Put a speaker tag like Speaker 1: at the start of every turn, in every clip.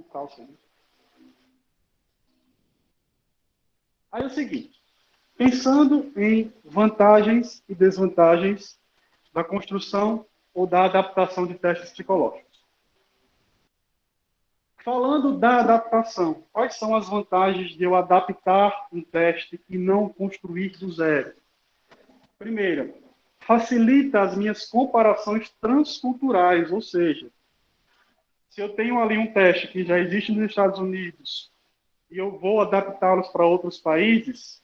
Speaker 1: com calça. Né? Aí é o seguinte, pensando em vantagens e desvantagens da construção ou da adaptação de testes psicológicos. Falando da adaptação, quais são as vantagens de eu adaptar um teste e não construir do zero? Primeiro, facilita as minhas comparações transculturais, ou seja, se eu tenho ali um teste que já existe nos Estados Unidos e eu vou adaptá-los para outros países,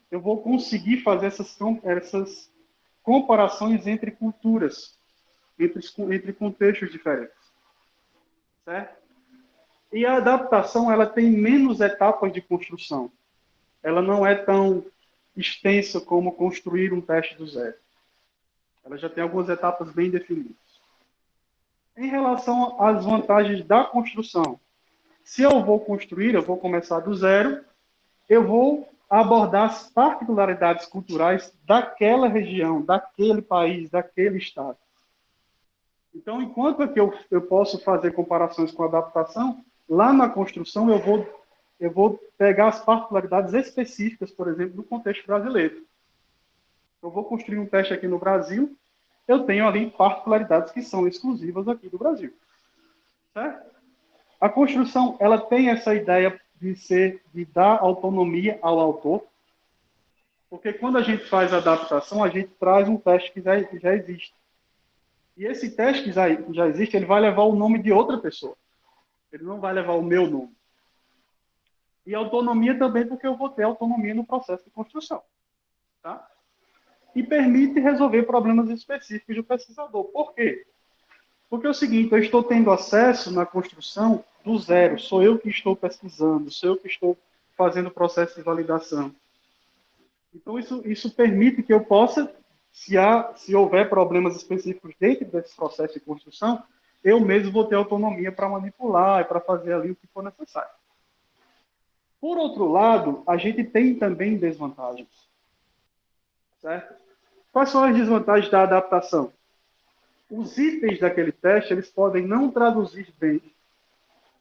Speaker 1: eu vou conseguir fazer essas comparações entre culturas, entre contextos diferentes, certo? E a adaptação, ela tem menos etapas de construção. Ela não é tão extensa como construir um teste do zero. Ela já tem algumas etapas bem definidas. Em relação às vantagens da construção, se eu vou construir, eu vou começar do zero, eu vou abordar as particularidades culturais daquela região, daquele país, daquele estado. Então, enquanto aqui eu posso fazer comparações com a adaptação, lá na construção eu vou pegar as particularidades específicas, por exemplo, do contexto brasileiro. Eu vou construir um teste aqui no Brasil, eu tenho ali particularidades que são exclusivas aqui do Brasil. Certo? A construção, ela tem essa ideia de dar autonomia ao autor, porque quando a gente faz a adaptação, a gente traz um teste que já existe. E esse teste que já existe, ele vai levar o nome de outra pessoa. Ele não vai levar o meu nome. E autonomia também, porque eu vou ter autonomia no processo de construção. Tá? E permite resolver problemas específicos do pesquisador. Por quê? Porque é o seguinte, eu estou tendo acesso na construção do zero. Sou eu que estou pesquisando, sou eu que estou fazendo o processo de validação. Então, isso permite que eu possa, se houver problemas específicos dentro desse processo de construção, eu mesmo vou ter autonomia para manipular e para fazer ali o que for necessário. Por outro lado, a gente tem também desvantagens. Certo? Quais são as desvantagens da adaptação? Os itens daquele teste, eles podem não traduzir bem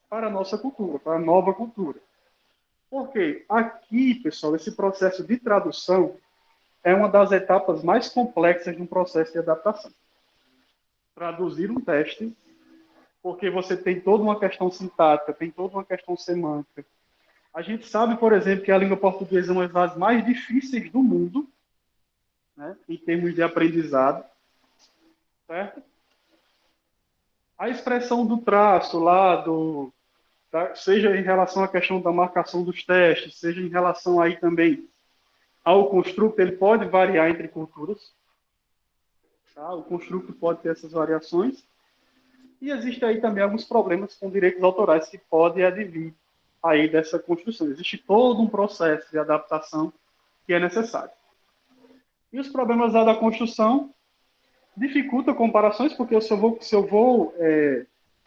Speaker 1: para a nossa cultura, para a nova cultura. Por quê? Aqui, pessoal, esse processo de tradução é uma das etapas mais complexas de um processo de adaptação. Traduzir um teste, porque você tem toda uma questão sintática, tem toda uma questão semântica. A gente sabe, por exemplo, que a língua portuguesa é uma das mais difíceis do mundo, né, em termos de aprendizado, certo? A expressão do traço lá, seja em relação à questão da marcação dos testes, seja em relação aí também ao construto, ele pode variar entre culturas. Tá? O construto pode ter essas variações. E existe aí também alguns problemas com direitos autorais que podem advir aí dessa construção. Existe todo um processo de adaptação que é necessário. E os problemas da construção dificultam comparações, porque se eu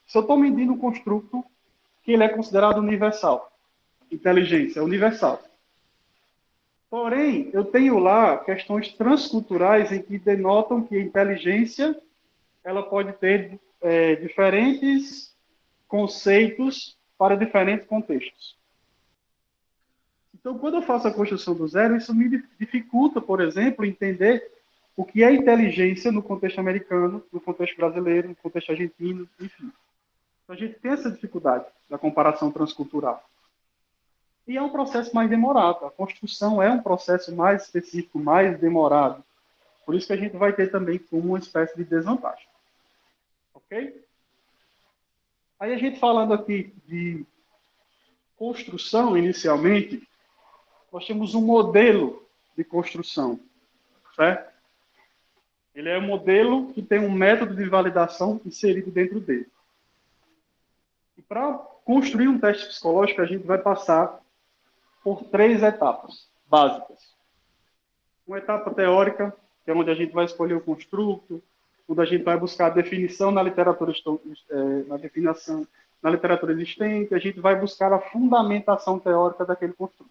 Speaker 1: estou medindo um construto que ele é considerado universal, inteligência, universal. Porém, eu tenho lá questões transculturais em que denotam que a inteligência ela pode ter diferentes conceitos para diferentes contextos. Então, quando eu faço a construção do zero, isso me dificulta, por exemplo, entender o que é inteligência no contexto americano, no contexto brasileiro, no contexto argentino, enfim. Então, a gente tem essa dificuldade da comparação transcultural. E é um processo mais demorado. A construção é um processo mais específico, mais demorado. Por isso que a gente vai ter também como uma espécie de desvantagem. Ok? Aí a gente falando aqui de construção, inicialmente, nós temos um modelo de construção, certo? Ele é um modelo que tem um método de validação inserido dentro dele. E para construir um teste psicológico, a gente vai passar por 3 etapas básicas. Uma etapa teórica, que é onde a gente vai escolher o construto, onde a gente vai buscar a definição na literatura, na literatura existente, a gente vai buscar a fundamentação teórica daquele construto.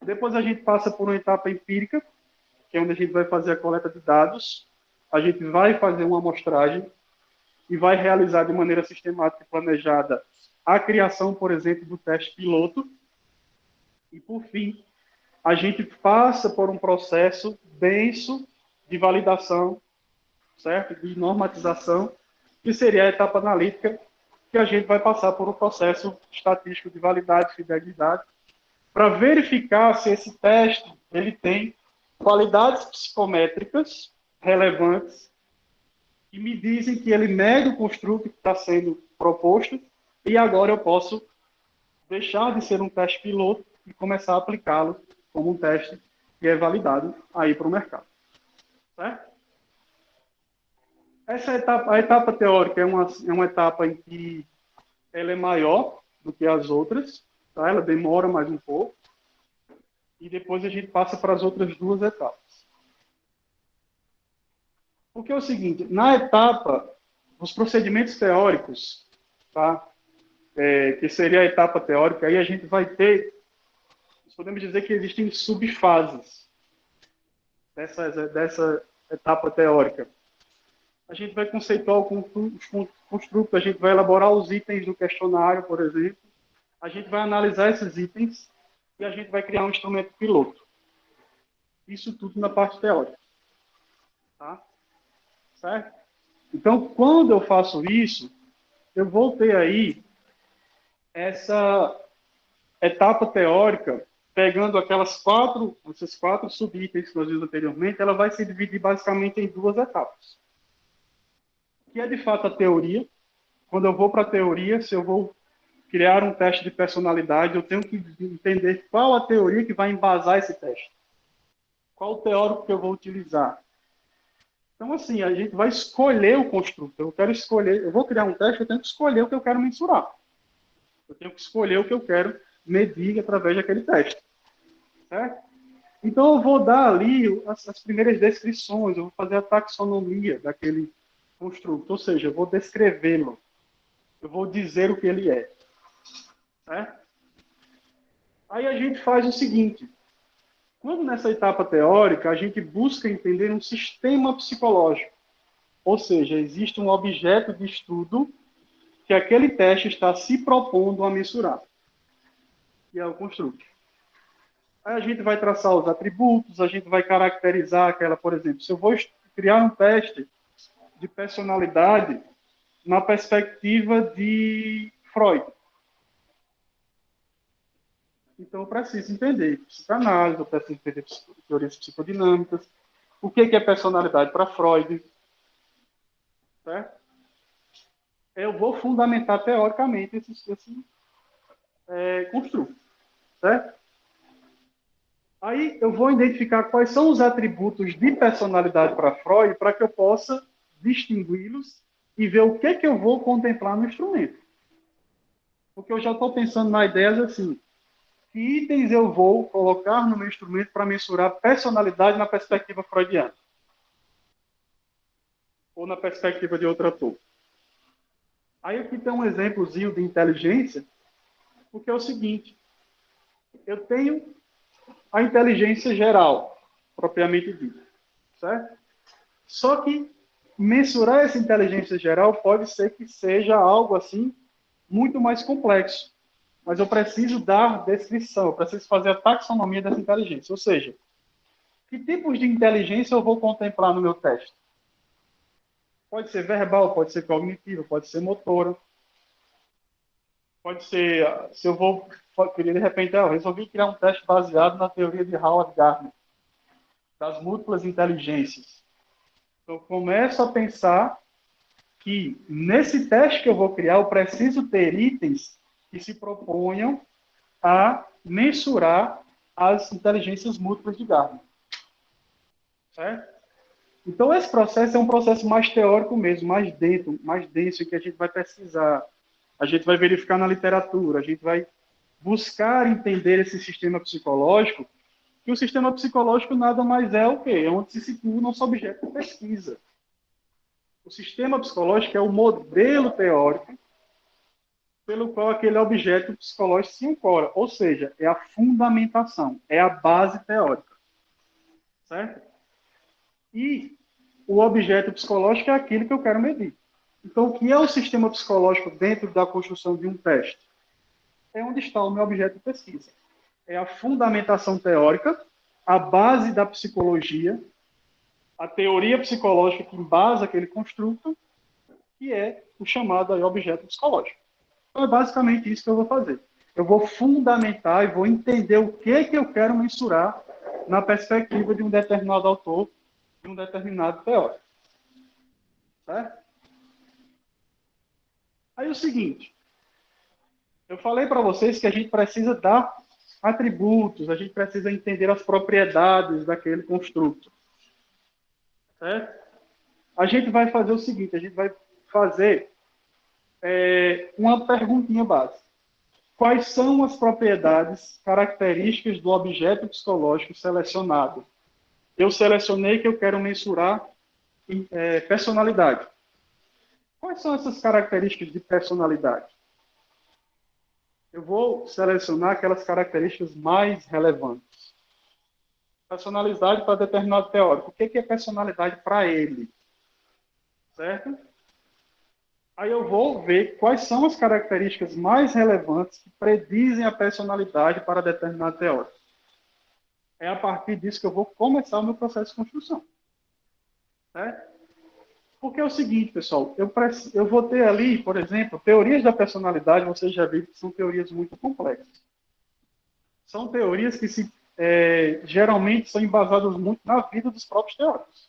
Speaker 1: Depois a gente passa por uma etapa empírica, que é onde a gente vai fazer a coleta de dados, a gente vai fazer uma amostragem e vai realizar de maneira sistemática e planejada a criação, por exemplo, do teste piloto. E, por fim, a gente passa por um processo denso de validação, certo? De normatização, que seria a etapa analítica, que a gente vai passar por um processo estatístico de validade e fidelidade, para verificar se esse teste ele tem qualidades psicométricas relevantes que me dizem que ele mede o construto que está sendo proposto e agora eu posso deixar de ser um teste piloto e começar a aplicá-lo como um teste que é validado aí para o mercado. Certo? Essa etapa, a etapa teórica é uma etapa em que ela é maior do que as outras, tá? Ela demora mais um pouco, e depois a gente passa para as outras duas etapas. Porque é o seguinte, na etapa, os procedimentos teóricos, tá? Que seria a etapa teórica, aí a gente vai ter, podemos dizer que existem subfases dessa etapa teórica. A gente vai conceituar os construtos, a gente vai elaborar os itens do questionário, por exemplo, a gente vai analisar esses itens e a gente vai criar um instrumento piloto. Isso tudo na parte teórica. Tá? Certo? Então, quando eu faço isso, eu vou ter aí essa etapa teórica, pegando esses quatro subitens que nós vimos anteriormente, ela vai se dividir basicamente em duas etapas. Que é, de fato, a teoria. Quando eu vou para a teoria, se eu vou criar um teste de personalidade, eu tenho que entender qual a teoria que vai embasar esse teste. Qual o teórico que eu vou utilizar. Então, assim, a gente vai escolher o construto. Eu vou criar um teste, eu tenho que escolher o que eu quero mensurar. Eu tenho que escolher o que eu quero medir através daquele teste. Certo? Então, eu vou dar ali as primeiras descrições, eu vou fazer a taxonomia daquele construto, ou seja, eu vou descrevê-lo. Eu vou dizer o que ele é. Certo? Aí a gente faz o seguinte, quando nessa etapa teórica a gente busca entender um sistema psicológico, ou seja, existe um objeto de estudo que aquele teste está se propondo a mensurar, que é o construto. Aí a gente vai traçar os atributos, a gente vai caracterizar aquela, por exemplo, se eu vou criar um teste de personalidade na perspectiva de Freud. Então, eu preciso entender psicanálise, eu preciso entender teorias psicodinâmicas, o que é personalidade para Freud, certo? Eu vou fundamentar teoricamente esse construto, certo? Aí eu vou identificar quais são os atributos de personalidade para Freud para que eu possa distingui-los e ver o que eu vou contemplar no instrumento. Porque eu já estou pensando na ideia assim, que itens eu vou colocar no meu instrumento para mensurar personalidade na perspectiva freudiana? Ou na perspectiva de outro ator? Aí aqui tem um exemplozinho de inteligência, porque é o seguinte, eu tenho a inteligência geral, propriamente dita, certo? Só que mensurar essa inteligência geral pode ser que seja algo assim muito mais complexo. Mas eu preciso dar descrição, eu preciso fazer a taxonomia dessa inteligência. Ou seja, que tipos de inteligência eu vou contemplar no meu teste? Pode ser verbal, pode ser cognitiva, pode ser motora. Pode ser, se eu vou, de repente, eu resolvi criar um teste baseado na teoria de Howard Gardner, das múltiplas inteligências. Então, eu começo a pensar que nesse teste que eu vou criar, eu preciso ter itens que se proponham a mensurar as inteligências múltiplas de Gardner. Certo? Então, esse processo é um processo mais teórico mesmo, mais denso, em que a gente vai pesquisar, a gente vai verificar na literatura, a gente vai buscar entender esse sistema psicológico, que o sistema psicológico nada mais é o quê? É onde se situa o nosso objeto de pesquisa. O sistema psicológico é o modelo teórico pelo qual aquele objeto psicológico se ancora, ou seja, é a fundamentação, é a base teórica. Certo? E o objeto psicológico é aquilo que eu quero medir. Então, o que é o sistema psicológico dentro da construção de um teste? É onde está o meu objeto de pesquisa. É a fundamentação teórica, a base da psicologia, a teoria psicológica que embasa aquele construto, que é o chamado aí objeto psicológico. Então, é basicamente isso que eu vou fazer. Eu vou fundamentar e vou entender o que eu quero mensurar na perspectiva de um determinado autor, de um determinado teórico. Certo? Aí é o seguinte, eu falei para vocês que a gente precisa dar atributos, a gente precisa entender as propriedades daquele construto. Certo? A gente vai fazer o seguinte, a gente vai fazer uma perguntinha básica. Quais são as propriedades características do objeto psicológico selecionado? Eu selecionei que eu quero mensurar personalidade. Quais são essas características de personalidade? Eu vou selecionar aquelas características mais relevantes. Personalidade para determinado teórico. O que é personalidade para ele? Certo? Aí eu vou ver quais são as características mais relevantes que predizem a personalidade para determinado teórico. É a partir disso que eu vou começar o meu processo de construção. Certo? Porque é o seguinte, pessoal, eu vou ter ali, por exemplo, teorias da personalidade, vocês já viram que são teorias muito complexas. São teorias que geralmente são embasadas muito na vida dos próprios teóricos,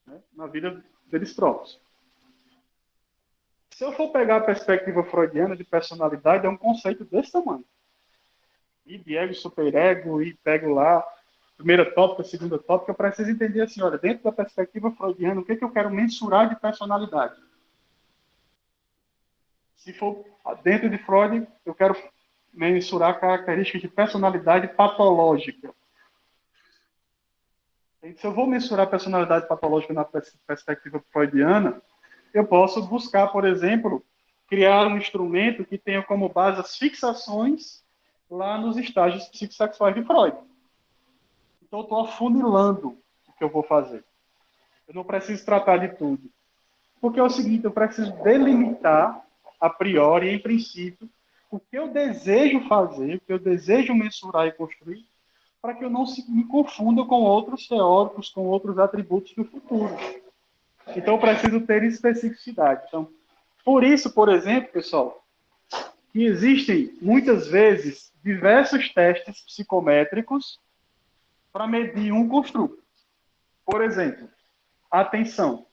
Speaker 1: né? Na vida deles próprios. Se eu for pegar a perspectiva freudiana de personalidade, é um conceito desse tamanho. E de ego, superego, e pego lá, primeira tópica, segunda tópica, eu preciso entender assim, olha, dentro da perspectiva freudiana, o que eu quero mensurar de personalidade? Se for dentro de Freud, eu quero mensurar características de personalidade patológica. E se eu vou mensurar a personalidade patológica na perspectiva freudiana, eu posso buscar, por exemplo, criar um instrumento que tenha como base as fixações lá nos estágios psicossexuais de Freud. Então, eu estou afunilando o que eu vou fazer. Eu não preciso tratar de tudo. Porque é o seguinte, eu preciso delimitar, a priori, em princípio, o que eu desejo fazer, o que eu desejo mensurar e construir, para que eu não me confunda com outros teóricos, com outros atributos do futuro. Então, eu preciso ter especificidade. Então, por isso, por exemplo, pessoal, que existem, muitas vezes, diversos testes psicométricos para medir um construto. Por exemplo, atenção.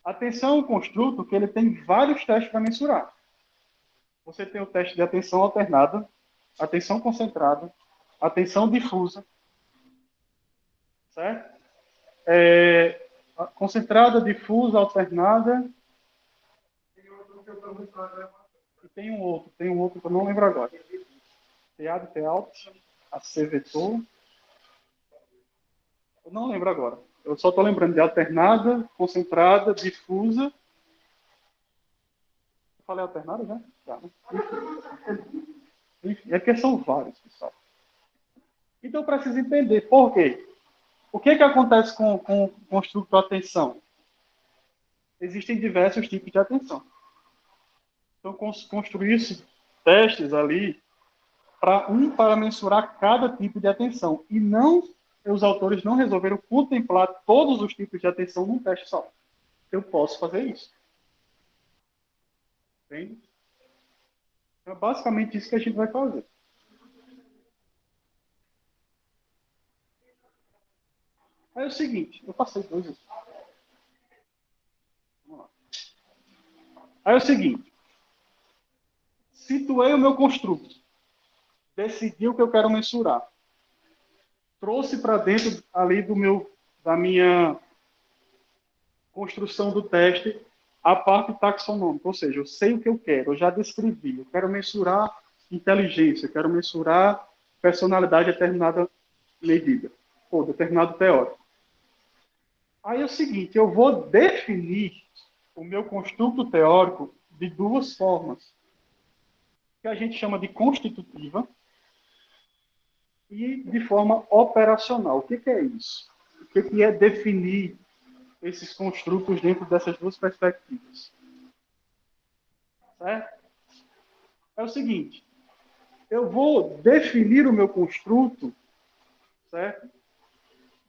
Speaker 1: Atenção é um construto que ele tem vários testes para mensurar. Você tem o teste de atenção alternada, atenção concentrada, atenção difusa, certo? Concentrada, difusa, alternada. E tem um outro que eu não lembro agora. Teado, tealto, acevetor. Eu não lembro agora. Eu só estou lembrando de alternada, concentrada, difusa. Eu falei alternada, né? Tá, né? Enfim, é que são vários, pessoal. Então, eu preciso entender por quê. O que acontece com o construto atenção? Existem diversos tipos de atenção. Então, construir testes ali para mensurar cada tipo de atenção. E não, os autores não resolveram contemplar todos os tipos de atenção num teste só. Eu posso fazer isso. Entende? É basicamente isso que a gente vai fazer. Aí é o seguinte, eu passei dois aqui. Vamos lá. Aí é o seguinte, situei o meu construto, decidi o que eu quero mensurar, trouxe para dentro ali da minha construção do teste a parte taxonômica, ou seja, eu sei o que eu quero, eu já descrevi, eu quero mensurar inteligência, eu quero mensurar personalidade a determinada medida, ou determinado teórico. Aí é o seguinte, eu vou definir o meu construto teórico de duas formas, que a gente chama de constitutiva e de forma operacional. O que é isso? O que é definir esses construtos dentro dessas duas perspectivas. Certo? É o seguinte, eu vou definir o meu construto, certo?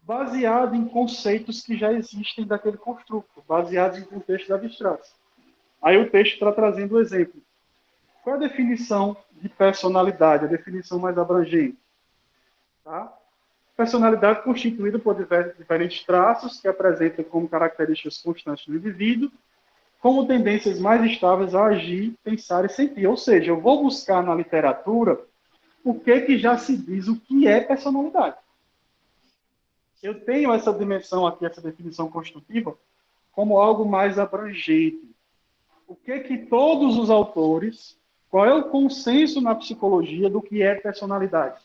Speaker 1: Baseado em conceitos que já existem daquele construto, baseados em contextos abstratos. Aí o texto está trazendo o exemplo. Qual é a definição de personalidade, a definição mais abrangente? Tá? Personalidade constituída por diferentes traços que apresentam como características constantes do indivíduo, como tendências mais estáveis a agir, pensar e sentir. Ou seja, eu vou buscar na literatura o que já se diz o que é personalidade. Eu tenho essa dimensão aqui, essa definição constitutiva, como algo mais abrangente. O que todos os autores, qual é o consenso na psicologia do que é personalidade?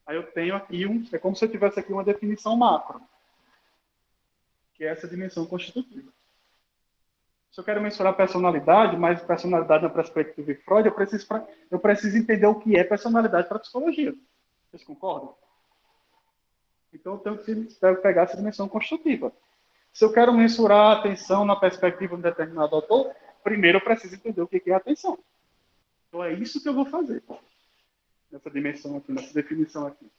Speaker 1: Aí eu tenho aqui é como se eu tivesse aqui uma definição macro, que é essa dimensão constitutiva. Se eu quero mensurar personalidade, mas personalidade na perspectiva de Freud, eu preciso entender o que é personalidade para a psicologia. Vocês concordam? Então eu tenho que pegar essa dimensão constitutiva. Se eu quero mensurar a atenção na perspectiva de um determinado autor, primeiro eu preciso entender o que é a atenção. Então é isso que eu vou fazer. Nessa dimensão aqui, nessa definição aqui.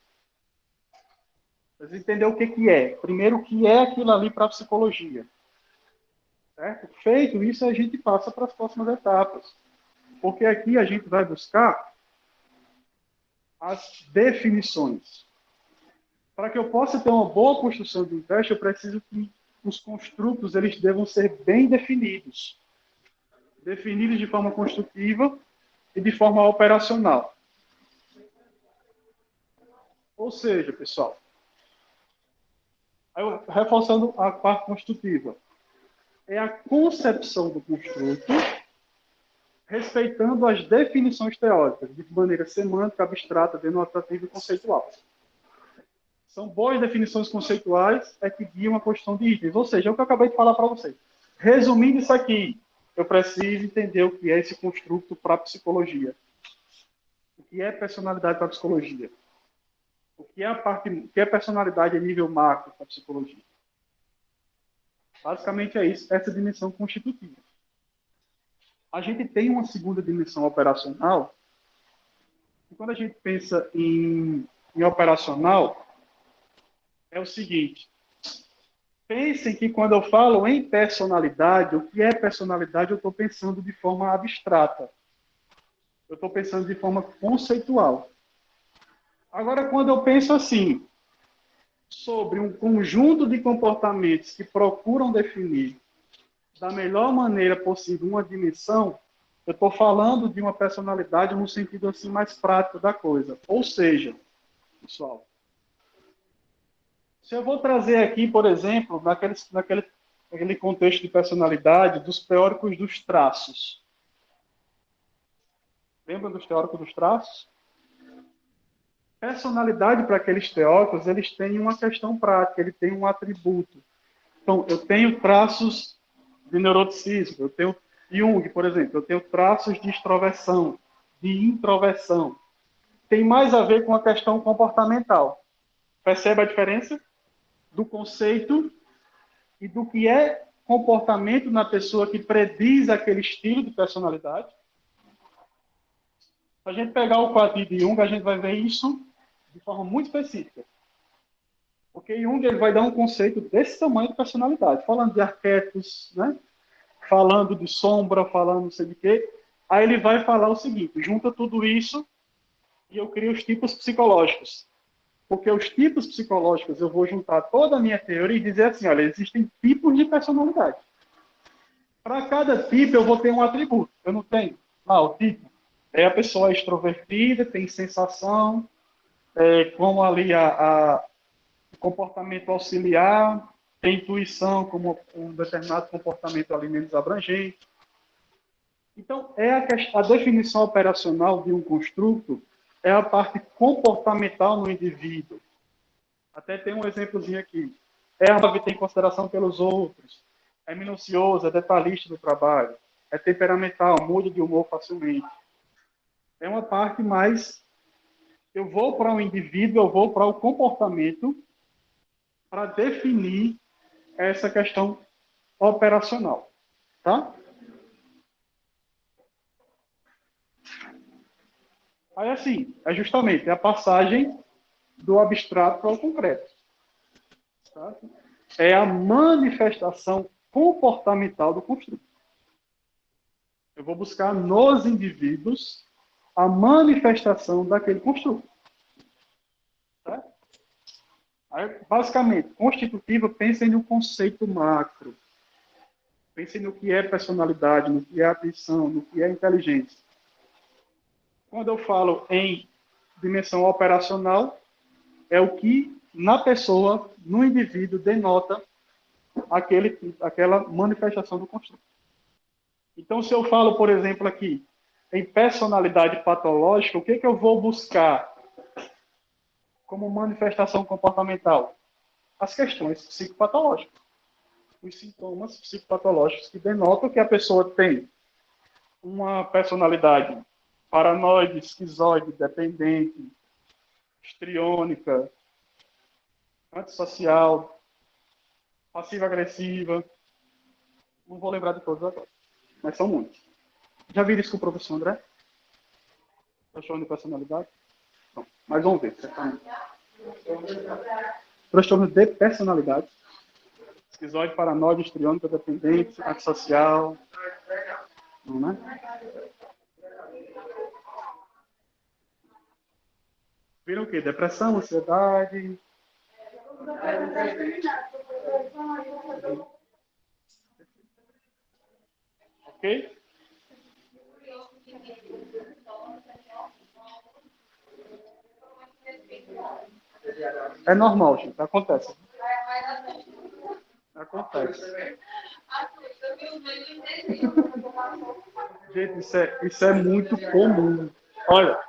Speaker 1: Preciso entender o que é. Primeiro, o que é aquilo ali para a psicologia. Certo? Feito isso, a gente passa para as próximas etapas. Porque aqui a gente vai buscar as definições. Para que eu possa ter uma boa construção de um teste, eu preciso que os construtos eles devam ser bem definidos. Definidos de forma construtiva e de forma operacional. Ou seja, pessoal, reforçando a parte construtiva, é a concepção do construto respeitando as definições teóricas, de maneira semântica, abstrata, denotativa e conceitual. São boas definições conceituais que guiam a construção de itens. Ou seja, é o que eu acabei de falar para vocês. Resumindo isso aqui, eu preciso entender o que é esse construto para a psicologia. O que é personalidade para a psicologia? O que é personalidade a nível macro para a psicologia? Basicamente é isso, essa dimensão constitutiva. A gente tem uma segunda dimensão operacional, e quando a gente pensa em operacional, é o seguinte, pensem que quando eu falo em personalidade, o que é personalidade, eu estou pensando de forma abstrata. Eu estou pensando de forma conceitual. Agora, quando eu penso assim, sobre um conjunto de comportamentos que procuram definir da melhor maneira possível uma dimensão, eu estou falando de uma personalidade no sentido assim mais prático da coisa. Ou seja, pessoal, se eu vou trazer aqui, por exemplo, naquele contexto de personalidade, dos teóricos dos traços. Lembra dos teóricos dos traços? Personalidade para aqueles teóricos, eles têm uma questão prática, ele tem um atributo. Então, eu tenho traços de neuroticismo, eu tenho Jung, por exemplo, eu tenho traços de extroversão, de introversão. Tem mais a ver com a questão comportamental. Percebe a diferença do conceito e do que é comportamento na pessoa que prediz aquele estilo de personalidade? Se a gente pegar o quadro de Jung, a gente vai ver isso de forma muito específica. Porque Jung ele vai dar um conceito desse tamanho de personalidade, falando de arquétipos, né? Falando de sombra, falando não sei de quê. Aí ele vai falar o seguinte, junta tudo isso e eu crio os tipos psicológicos. Porque os tipos psicológicos, eu vou juntar toda a minha teoria e dizer assim, olha, existem tipos de personalidade. Para cada tipo, eu vou ter um atributo. Eu não tenho. O tipo. É a pessoa extrovertida, tem sensação, como ali o comportamento auxiliar, tem intuição como um determinado comportamento ali menos abrangente. Então, a definição operacional de um construto é a parte comportamental no indivíduo. Até tem um exemplozinho aqui. É algo que tem consideração pelos outros, é minucioso, é detalhista do trabalho, é temperamental, muda de humor facilmente. É uma parte mais... Eu vou para o indivíduo, eu vou para o comportamento para definir essa questão operacional, tá? Aí, assim, é justamente a passagem do abstrato para o concreto. Tá? É a manifestação comportamental do construto. Eu vou buscar nos indivíduos a manifestação daquele construto. Tá? Aí, basicamente, constitutivo, pensem no conceito macro. Pensem no que é personalidade, no que é atenção, no que é inteligência. Quando eu falo em dimensão operacional, é o que na pessoa, no indivíduo, denota aquela manifestação do construto. Então, se eu falo, por exemplo, aqui, em personalidade patológica, o que eu vou buscar como manifestação comportamental? As questões psicopatológicas. Os sintomas psicopatológicos que denotam que a pessoa tem uma personalidade paranoide, esquizoide, dependente, histriônica, antissocial, passiva-agressiva. Não vou lembrar de todos agora, mas são muitos. Já viram isso com o professor André? Transtorno de personalidade? Não, mas vamos ver. Transtorno de personalidade. Esquizoide, paranoide, histriônica, dependente, antissocial. Não, né? Viram o quê? Depressão, ansiedade. Ok? É normal, gente. Acontece. Acontece. Gente, isso é muito comum. Olha,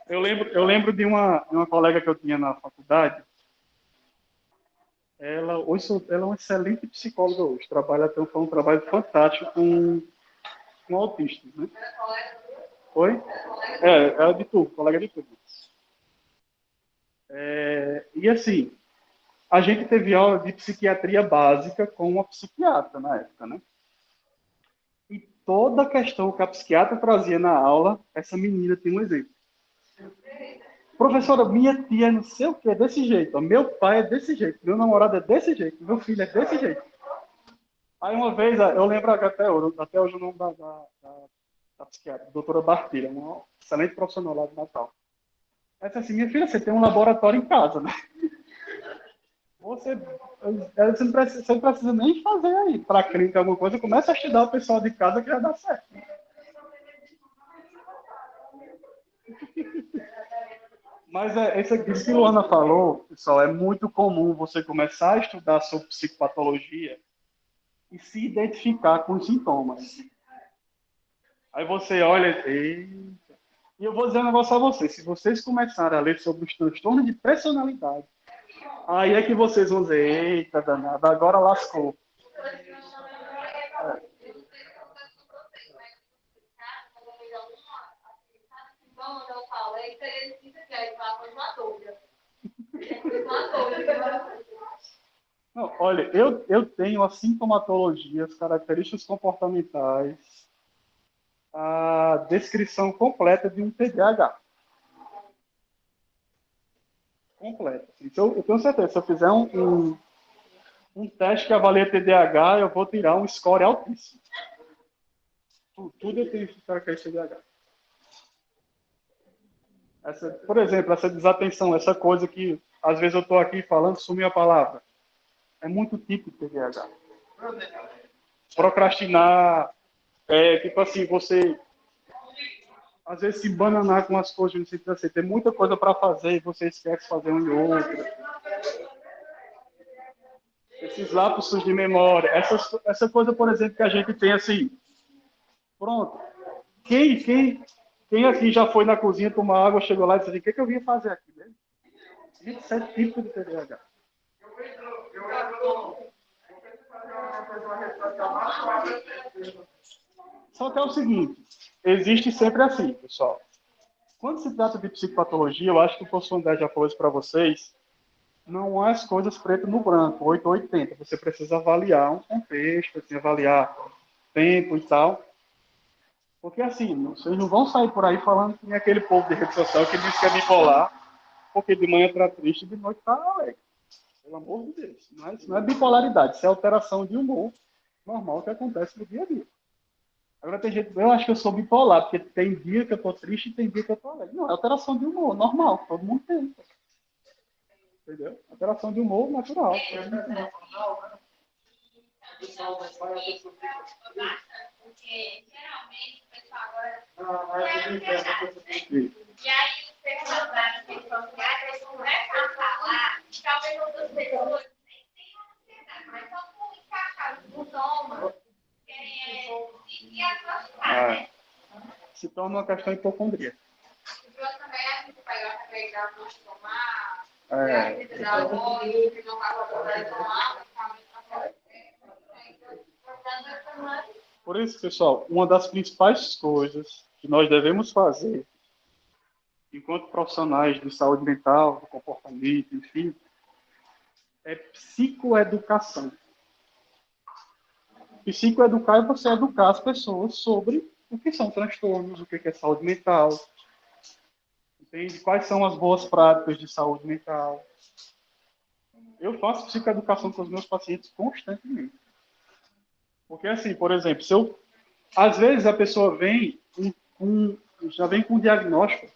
Speaker 1: eu lembro de uma colega que eu tinha na faculdade. Ela é uma excelente psicóloga hoje. Tem um trabalho fantástico com autistas, né? Oi? É de tudo, colega de tudo. E assim, a gente teve aula de psiquiatria básica com uma psiquiatra na época, né? E toda a questão que a psiquiatra trazia na aula, essa menina tem um exemplo. Professora, minha tia é não sei o que, é desse jeito. Meu pai é desse jeito. Meu namorado é desse jeito. Meu filho é desse jeito. Aí uma vez, eu lembro até hoje o nome da psiquiatra, doutora Bartilha, uma excelente profissional lá de Natal. Ela disse assim, minha filha, você tem um laboratório em casa, né? Você não precisa nem fazer aí para a clínica alguma coisa, começa a estudar o pessoal de casa que já dá certo. Mas isso que Luana falou, pessoal, é muito comum você começar a estudar sobre psicopatologia e se identificar com os sintomas. Aí você olha, e eu vou dizer um negócio a vocês, se vocês começarem a ler sobre os transtornos de personalidade, aí é que vocês vão dizer, eita danada, agora lascou. Não, olha, eu tenho a sintomatologia, as características comportamentais, a descrição completa de um TDAH. Completa. Então, eu tenho certeza, se eu fizer um teste que avalia TDAH, eu vou tirar um score altíssimo. Tudo eu tenho característica TDAH. Por exemplo, essa desatenção, essa coisa que às vezes eu estou aqui falando, sumiu a palavra. É muito típico de TDAH. Procrastinar, tipo assim, você às vezes se bananar com as coisas, assim, tem muita coisa para fazer e você esquece de fazer um e outro. Esses lapsos de memória, essa coisa, por exemplo, que a gente tem assim, pronto. Quem aqui já foi na cozinha tomar água, chegou lá e disse assim, o que eu vim fazer aqui mesmo? Isso é típico de TDAH. Só que é o seguinte, existe sempre assim, pessoal. Quando se trata de psicopatologia, eu acho que o professor André já falou isso para vocês, não há as coisas preto no branco, 8 ou 80. Você precisa avaliar um contexto, assim, avaliar tempo e tal. Porque assim, vocês não vão sair por aí falando que nem aquele povo de rede social que diz que é bipolar, porque de manhã está triste e de noite está alegre. Pelo amor de Deus. Isso não é bipolaridade, isso é alteração de humor normal que acontece no dia a dia. Agora tem gente, eu acho que eu sou bipolar, porque tem dia que eu tô triste e tem dia que eu tô alegre. Não, é alteração de humor, normal, todo mundo tem. Entendeu? Alteração de humor natural. Porque geralmente o pessoal agora. E aí, os pessoas das redes sociais, eles começam a falar, talvez outras pessoas nem tenham ansiedade, mas só por encaixar os sintomas, querem se aproximar, né? Se torna uma questão hipocondríaca. Eu também a gente vai acreditar acostumar, a gente dá amor, e não vai poder tomar, por isso, pessoal, uma das principais coisas que nós devemos fazer enquanto profissionais de saúde mental, do comportamento, enfim, é psicoeducação. Psicoeducar é você educar as pessoas sobre o que são transtornos, o que é saúde mental, entende? Quais são as boas práticas de saúde mental. Eu faço psicoeducação com os meus pacientes constantemente. Porque, assim, por exemplo, às vezes a pessoa já vem com um diagnóstico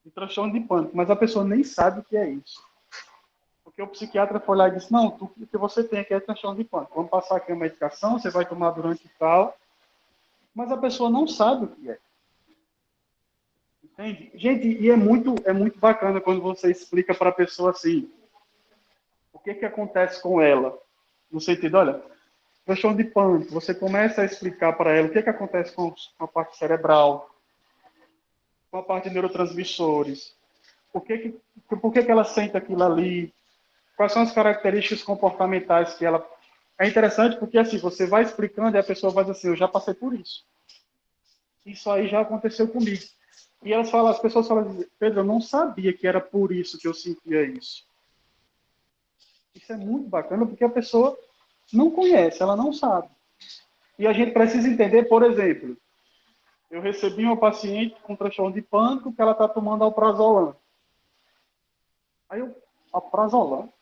Speaker 1: de transtorno de pânico, mas a pessoa nem sabe o que é isso. Porque o psiquiatra foi lá e disse, não, o que você tem aqui é transtorno de pânico. Vamos passar aqui a medicação, você vai tomar durante e tal. Mas a pessoa não sabe o que é. Entende? Gente, e é muito bacana quando você explica para a pessoa assim, o que acontece com ela. No sentido, olha, transtorno de pânico, você começa a explicar para ela o que acontece com a parte cerebral, com a parte de neurotransmissores, por que ela sente aquilo ali, quais são as características comportamentais que ela... É interessante porque, assim, você vai explicando e a pessoa vai dizer assim, eu já passei por isso. Isso aí já aconteceu comigo. E as pessoas falam, Pedro, eu não sabia que era por isso que eu sentia isso. Isso é muito bacana porque a pessoa não conhece, ela não sabe. E a gente precisa entender, por exemplo, eu recebi uma paciente com transtorno de pânico que ela está tomando alprazolam. Aí alprazolam,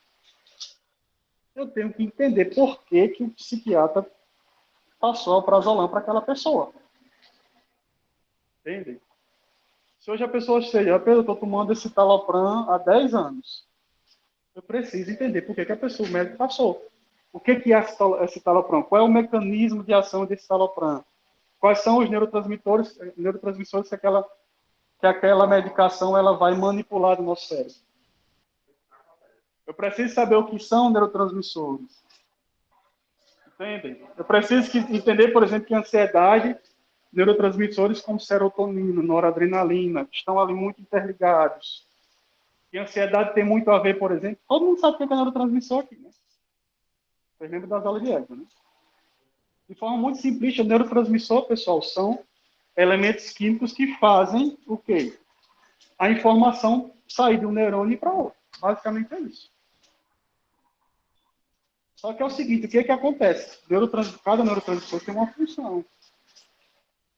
Speaker 1: eu tenho que entender por que o psiquiatra passou alprazolam para aquela pessoa. Entende? Se hoje a pessoa chega, Pedro, eu estou tomando esse talopram há 10 anos. Eu preciso entender por que a pessoa, o médico passou. O que é esse talopram? Qual é o mecanismo de ação desse talopram? Quais são os neurotransmissores que aquela medicação ela vai manipular no nosso cérebro? Eu preciso saber o que são neurotransmissores. Entendem? Eu preciso entender, por exemplo, que a ansiedade, neurotransmissores como serotonina, noradrenalina, estão ali muito interligados. E a ansiedade tem muito a ver, por exemplo, todo mundo sabe o que é neurotransmissor aqui, né? Vocês lembram das aulas de ego, né? De forma muito simplista, o neurotransmissor, pessoal, são elementos químicos que fazem o quê? A informação sair de um neurônio para outro. Basicamente é isso. Só que é o seguinte, o que acontece? Cada neurotransmissor tem uma função.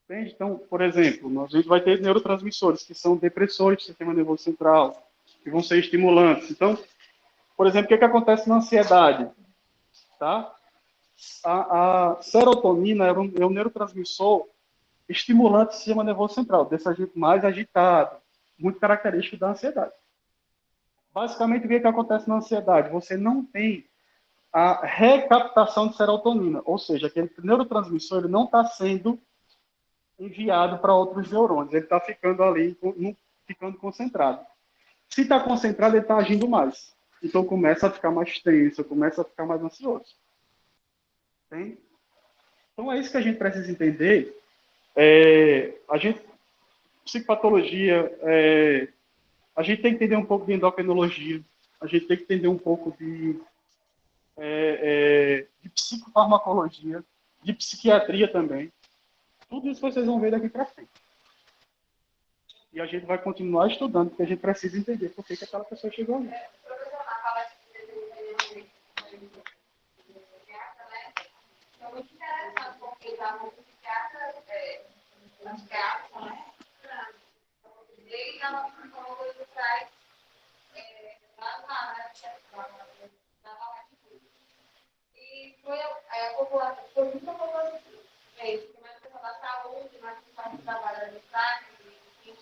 Speaker 1: Entende? Então, por exemplo, a gente vai ter neurotransmissores que são depressores do sistema nervoso central, que vão ser estimulantes. Então, por exemplo, o que acontece na ansiedade? Tá? A serotonina é um neurotransmissor estimulante do sistema nervoso central, desse agente mais agitado, muito característico da ansiedade. Basicamente, o que acontece na ansiedade? Você não tem a recaptação de serotonina, ou seja, aquele neurotransmissor ele não está sendo enviado para outros neurônios, ele está ficando ali, ficando concentrado. Se está concentrado, ele está agindo mais. Então começa a ficar mais tenso, começa a ficar mais ansioso. Tem? Então é isso que a gente precisa entender. Psicopatologia, a gente tem que entender um pouco de endocrinologia, a gente tem que entender um pouco de psicofarmacologia, de psiquiatria também. Tudo isso vocês vão ver daqui para frente. E a gente vai continuar estudando, porque a gente precisa entender por que aquela pessoa chegou ali.
Speaker 2: população, foi muita população porque mais questão da saúde, mais questão do trabalho de prática, se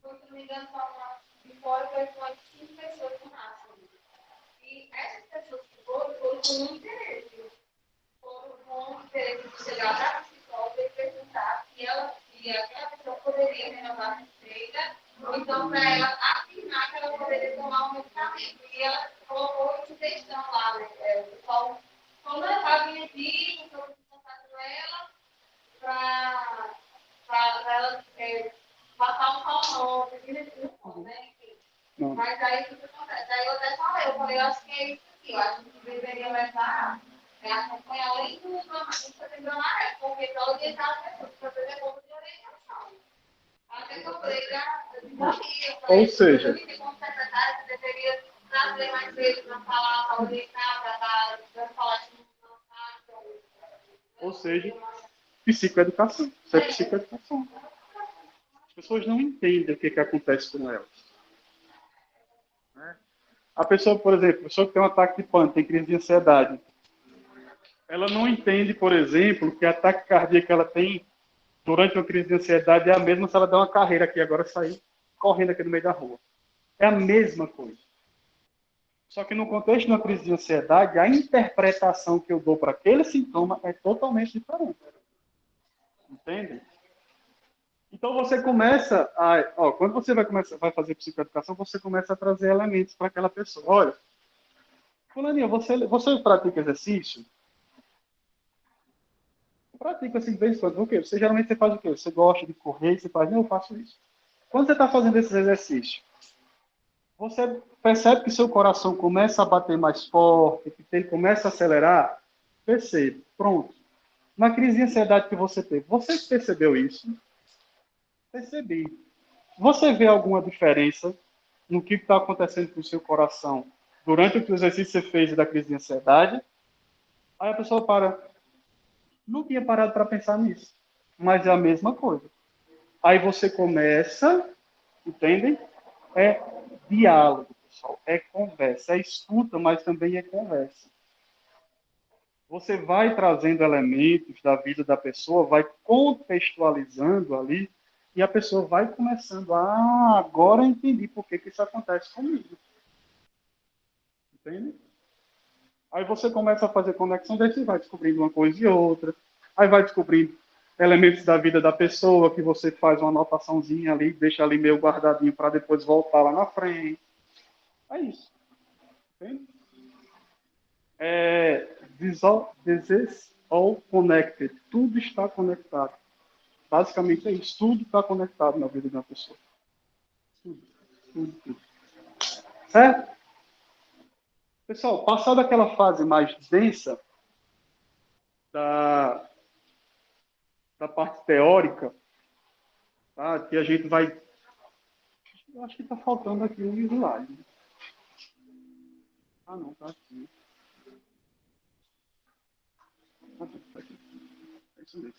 Speaker 2: não me engano, só uma de fora foi 5 pessoas no máximo. E essas pessoas que foram com um interesse. Foram com um interesse de chegar na psicóloga e perguntar se aquela pessoa poderia renovar a receita, ou então para ela afirmar que ela poderia tomar um medicamento. E ela colocou sugestão lá, né? O pessoal falou, não, vai vir aqui, então eu vou contar com ela para ela passar um salmão, né?
Speaker 1: Não.
Speaker 2: Mas aí o que acontece? Aí eu até falei, eu acho que é isso aqui, eu acho que deveria levar acompanhar além do setembro amarelo, porque todo dia está a pessoa para fazer pouco de orientação. Até que eu falei,
Speaker 1: Ou seja,
Speaker 2: eu como secretária, você deveria trazer mais vezes para falar, para orientar, para falar de
Speaker 1: ou seja, psicoeducação. Isso é psicoeducação. As pessoas não entendem o que, que acontece com elas. Né? A pessoa, por exemplo, a pessoa que tem um ataque de pânico, tem crise de ansiedade, ela não entende, por exemplo, que a taquicardia que ela tem durante uma crise de ansiedade é a mesma se ela der uma carreira aqui agora sair correndo aqui no meio da rua. É a mesma coisa. Só que no contexto de uma crise de ansiedade, a interpretação que eu dou para aquele sintoma é totalmente diferente. Entende? Então você começa a, quando você vai fazer psicoeducação, você começa a trazer elementos para aquela pessoa. Olha, fulaninha, você pratica exercício? Pratica assim de vez em quando. O quê? Geralmente você faz o quê? Você gosta de correr, você faz, não, eu faço isso. Quando você está fazendo esses exercícios, você percebe que seu coração começa a bater mais forte, que ele começa a acelerar? Percebe. Pronto. Na crise de ansiedade que você teve, você percebeu isso? Percebi. Você vê alguma diferença no que está acontecendo com o seu coração durante o exercício que você fez da crise de ansiedade? Aí a pessoa para. Não tinha parado para pensar nisso. Mas é a mesma coisa. Aí você começa, entendem? É diálogo, pessoal. É conversa. É escuta, mas também é conversa. Você vai trazendo elementos da vida da pessoa, vai contextualizando ali, e a pessoa vai começando, agora eu entendi por que isso acontece comigo. Entende? Aí você começa a fazer conexão, daí você vai descobrindo uma coisa e outra, aí vai descobrindo elementos da vida da pessoa, que você faz uma anotaçãozinha ali, deixa ali meio guardadinho para depois voltar lá na frente. É isso. Entende? This is all connected. Tudo está conectado. Basicamente é isso. Tudo está conectado na vida de uma pessoa. Tudo, tudo, tudo. Certo? Pessoal, passada aquela fase mais densa da parte teórica, tá? Que a gente vai... Eu acho que está faltando aqui um slide. Ah, não, tá aqui. Tá aqui. É isso mesmo.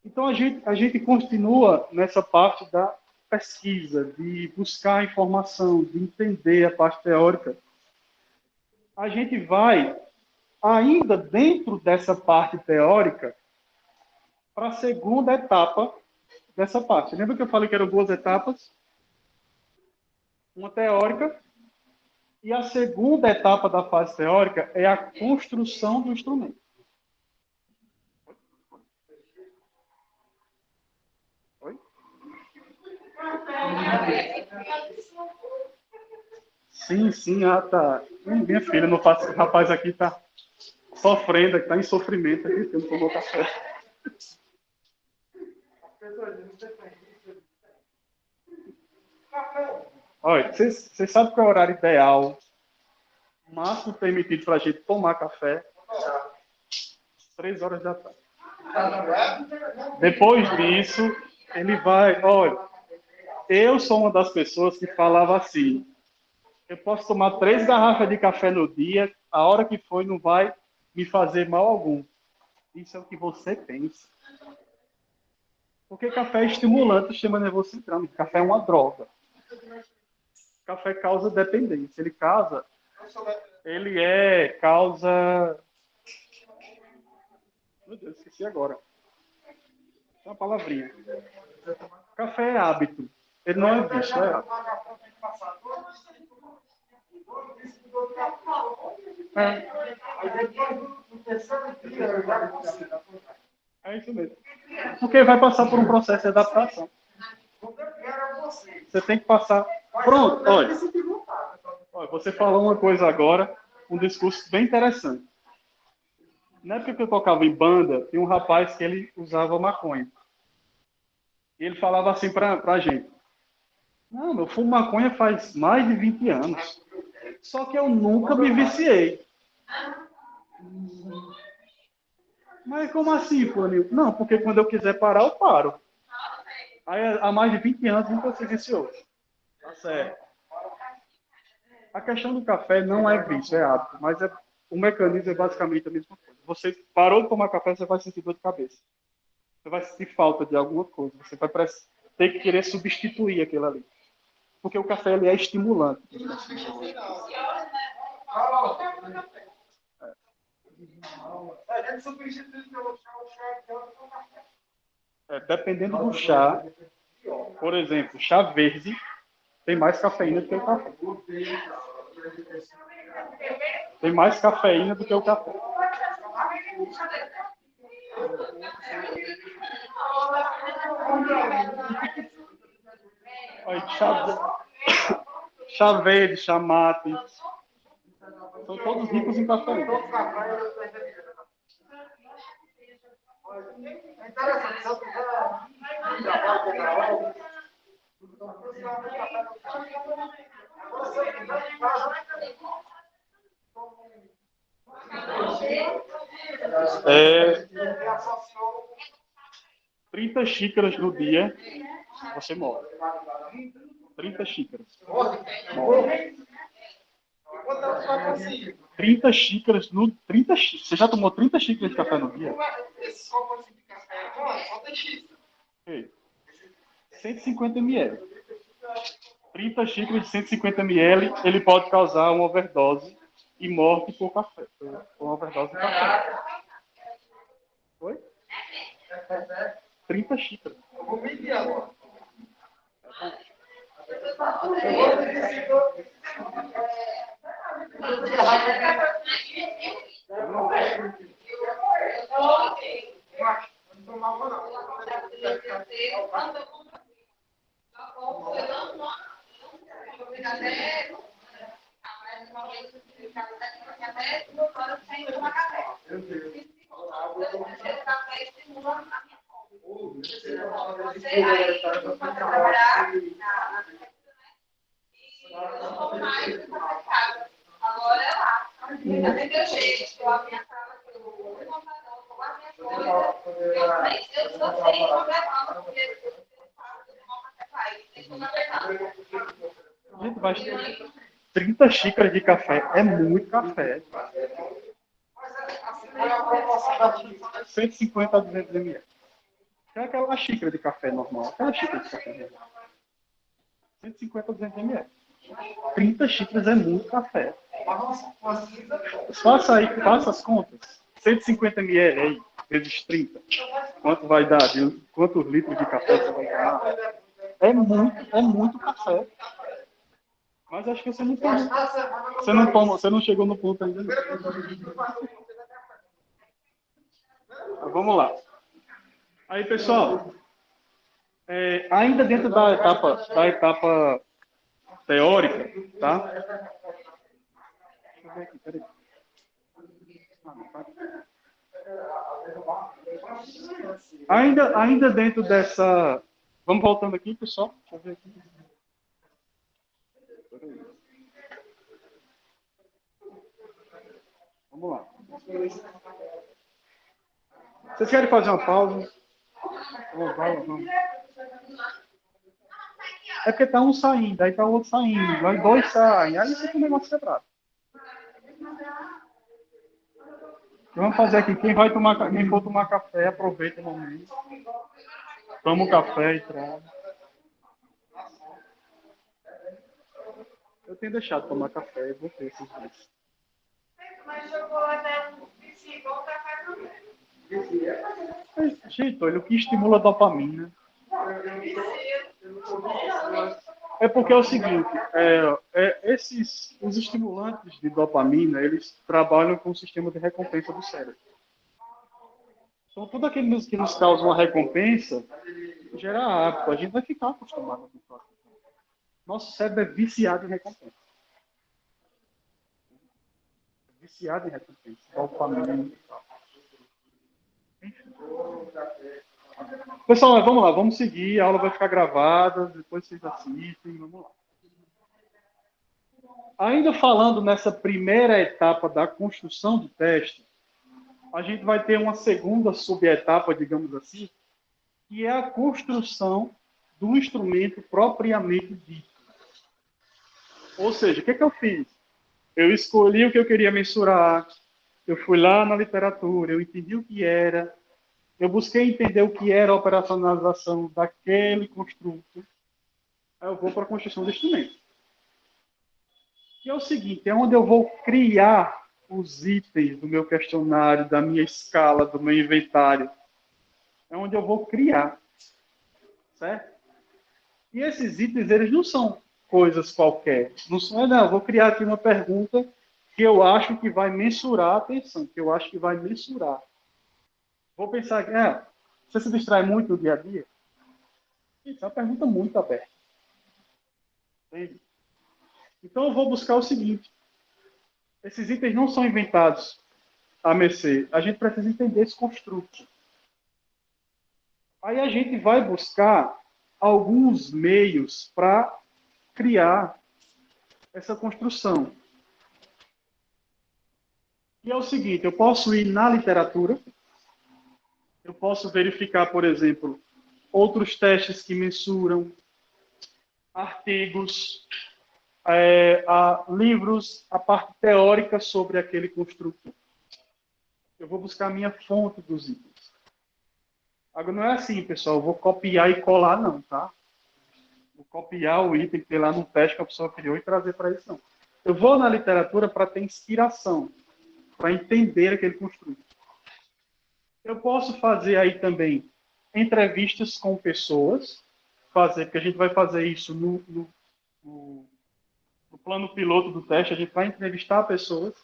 Speaker 1: Então, a gente continua nessa parte da pesquisa, de buscar informação, de entender a parte teórica. A gente vai, ainda dentro dessa parte teórica, para a segunda etapa dessa parte. Lembra que eu falei que eram duas etapas? Uma teórica, e a segunda etapa da fase teórica é a construção do instrumento. Oi? Sim, sim, tá. Minha filha, não faço, o rapaz aqui tá sofrendo, está em sofrimento aqui, que não tomou café. Olha, você sabe qual é o horário ideal, o máximo permitido para a gente tomar café? 3 horas da tarde. Depois disso, ele vai... Olha, eu sou uma das pessoas que falava assim, eu posso tomar 3 garrafas de café no dia, a hora que for não vai me fazer mal algum. Isso é o que você pensa. Porque café é estimulante do sistema nervoso central. Café é uma droga. Café causa dependência. Ele é causa... Meu Deus, esqueci agora. É uma palavrinha. Café é hábito. Ele não é vício, é hábito. É isso mesmo. Porque vai passar por um processo de adaptação. Você tem que passar... Pronto, olha. Olha, você falou uma coisa agora, um discurso bem interessante. Na época que eu tocava em banda, tinha um rapaz que ele usava maconha. E ele falava assim pra gente. Não, eu fumo maconha faz mais de 20 anos. Só que eu nunca me viciei. Mas como assim, Fulaninho? Não, porque quando eu quiser parar, eu paro. Aí há mais de 20 anos nunca se viciou. Tá certo. A questão do café não é vício, é hábito. Mas o mecanismo é basicamente a mesma coisa. Você parou de tomar café, você vai sentir dor de cabeça. Você vai sentir falta de alguma coisa. Você vai ter que querer substituir aquilo ali. Porque o café ele é estimulante. Dependendo do chá, por exemplo, chá verde tem mais cafeína do que o café. Tem mais cafeína do que o café. Olha, chá verde, chá mate, são todos ricos em cafeína. É, 30 xícaras no dia, você morre. 30 xícaras. Morre. 30 xícaras no... 30 xícaras. Você já tomou 30 xícaras de café no dia? Ei, 150 ml. 30 xícaras de 150 ml, ele pode causar uma overdose e morte por café. Por uma overdose de café. Foi? 30 xícaras. Vou medir agora. Gente, mas 30 xícaras de café é muito café. 150 a 200 ml. É aquela xícara de café normal. Aquela xícara de café normal. 150 a 200 ml. 30 xícaras é muito café. Faça aí, faça as contas. 150 ml aí, vezes 30. Quanto vai dar? Quantos litros de café você vai tomar? É muito café. Mas acho que você não toma. Você não chegou no ponto ainda. Mas vamos lá. Aí, pessoal, ainda dentro da etapa teórica, tá? Deixa eu ver aqui, peraí. Ainda dentro dessa... Vamos voltando aqui, pessoal. Deixa eu ver aqui. Vamos lá. Vocês querem fazer uma pausa? Vamos. É porque tá um saindo, aí tá o outro saindo, aí dois saem, aí fica um negócio quebrado. Vamos fazer aqui, quem for tomar café, aproveita o momento. Toma um café e traz. Eu tenho deixado de tomar café, eu vou ter esses dias.
Speaker 2: Mas chocolate é um vicia igual café também.
Speaker 1: Gente, olha, o que estimula a dopamina é porque é o seguinte, os estimulantes de dopamina, eles trabalham com o sistema de recompensa do cérebro. Então, tudo aquilo que nos causa uma recompensa gera hábito. A gente vai ficar acostumado com isso. Nosso cérebro é viciado em recompensa. Viciado em recompensa. Dopamina e tal. Enfim. Pessoal, vamos lá, vamos seguir. A aula vai ficar gravada, depois vocês assistem, vamos lá. Ainda falando nessa primeira etapa da construção do teste, a gente vai ter uma segunda subetapa, digamos assim, que é a construção do instrumento propriamente dito. Ou seja, o que eu fiz? Eu escolhi o que eu queria mensurar, eu fui lá na literatura, eu entendi o que era, eu busquei entender o que era a operacionalização daquele construto, aí eu vou para a construção do instrumento. Que é o seguinte, é onde eu vou criar os itens do meu questionário, da minha escala, do meu inventário. É onde eu vou criar. Certo? E esses itens, eles não são coisas qualquer. Não são, não, eu vou criar aqui uma pergunta que eu acho que vai mensurar, atenção, que eu acho que vai mensurar. Vou pensar que, você se distrai muito no dia a dia? Isso é uma pergunta muito aberta. Entende? Então eu vou buscar o seguinte. Esses itens não são inventados a mercê. A gente precisa entender esse construto. Aí a gente vai buscar alguns meios para criar essa construção. E é o seguinte, eu posso ir na literatura, eu posso verificar, por exemplo, outros testes que mensuram, artigos, livros, a parte teórica sobre aquele construto. Eu vou buscar a minha fonte dos itens. Agora, não é assim, pessoal, eu vou copiar e colar, não, tá? Vou copiar o item que tem lá no teste que a pessoa criou e trazer para isso, não. Eu vou na literatura para ter inspiração, para entender aquele construto. Eu posso fazer aí também entrevistas com pessoas, porque a gente vai fazer isso no plano piloto do teste, a gente vai entrevistar pessoas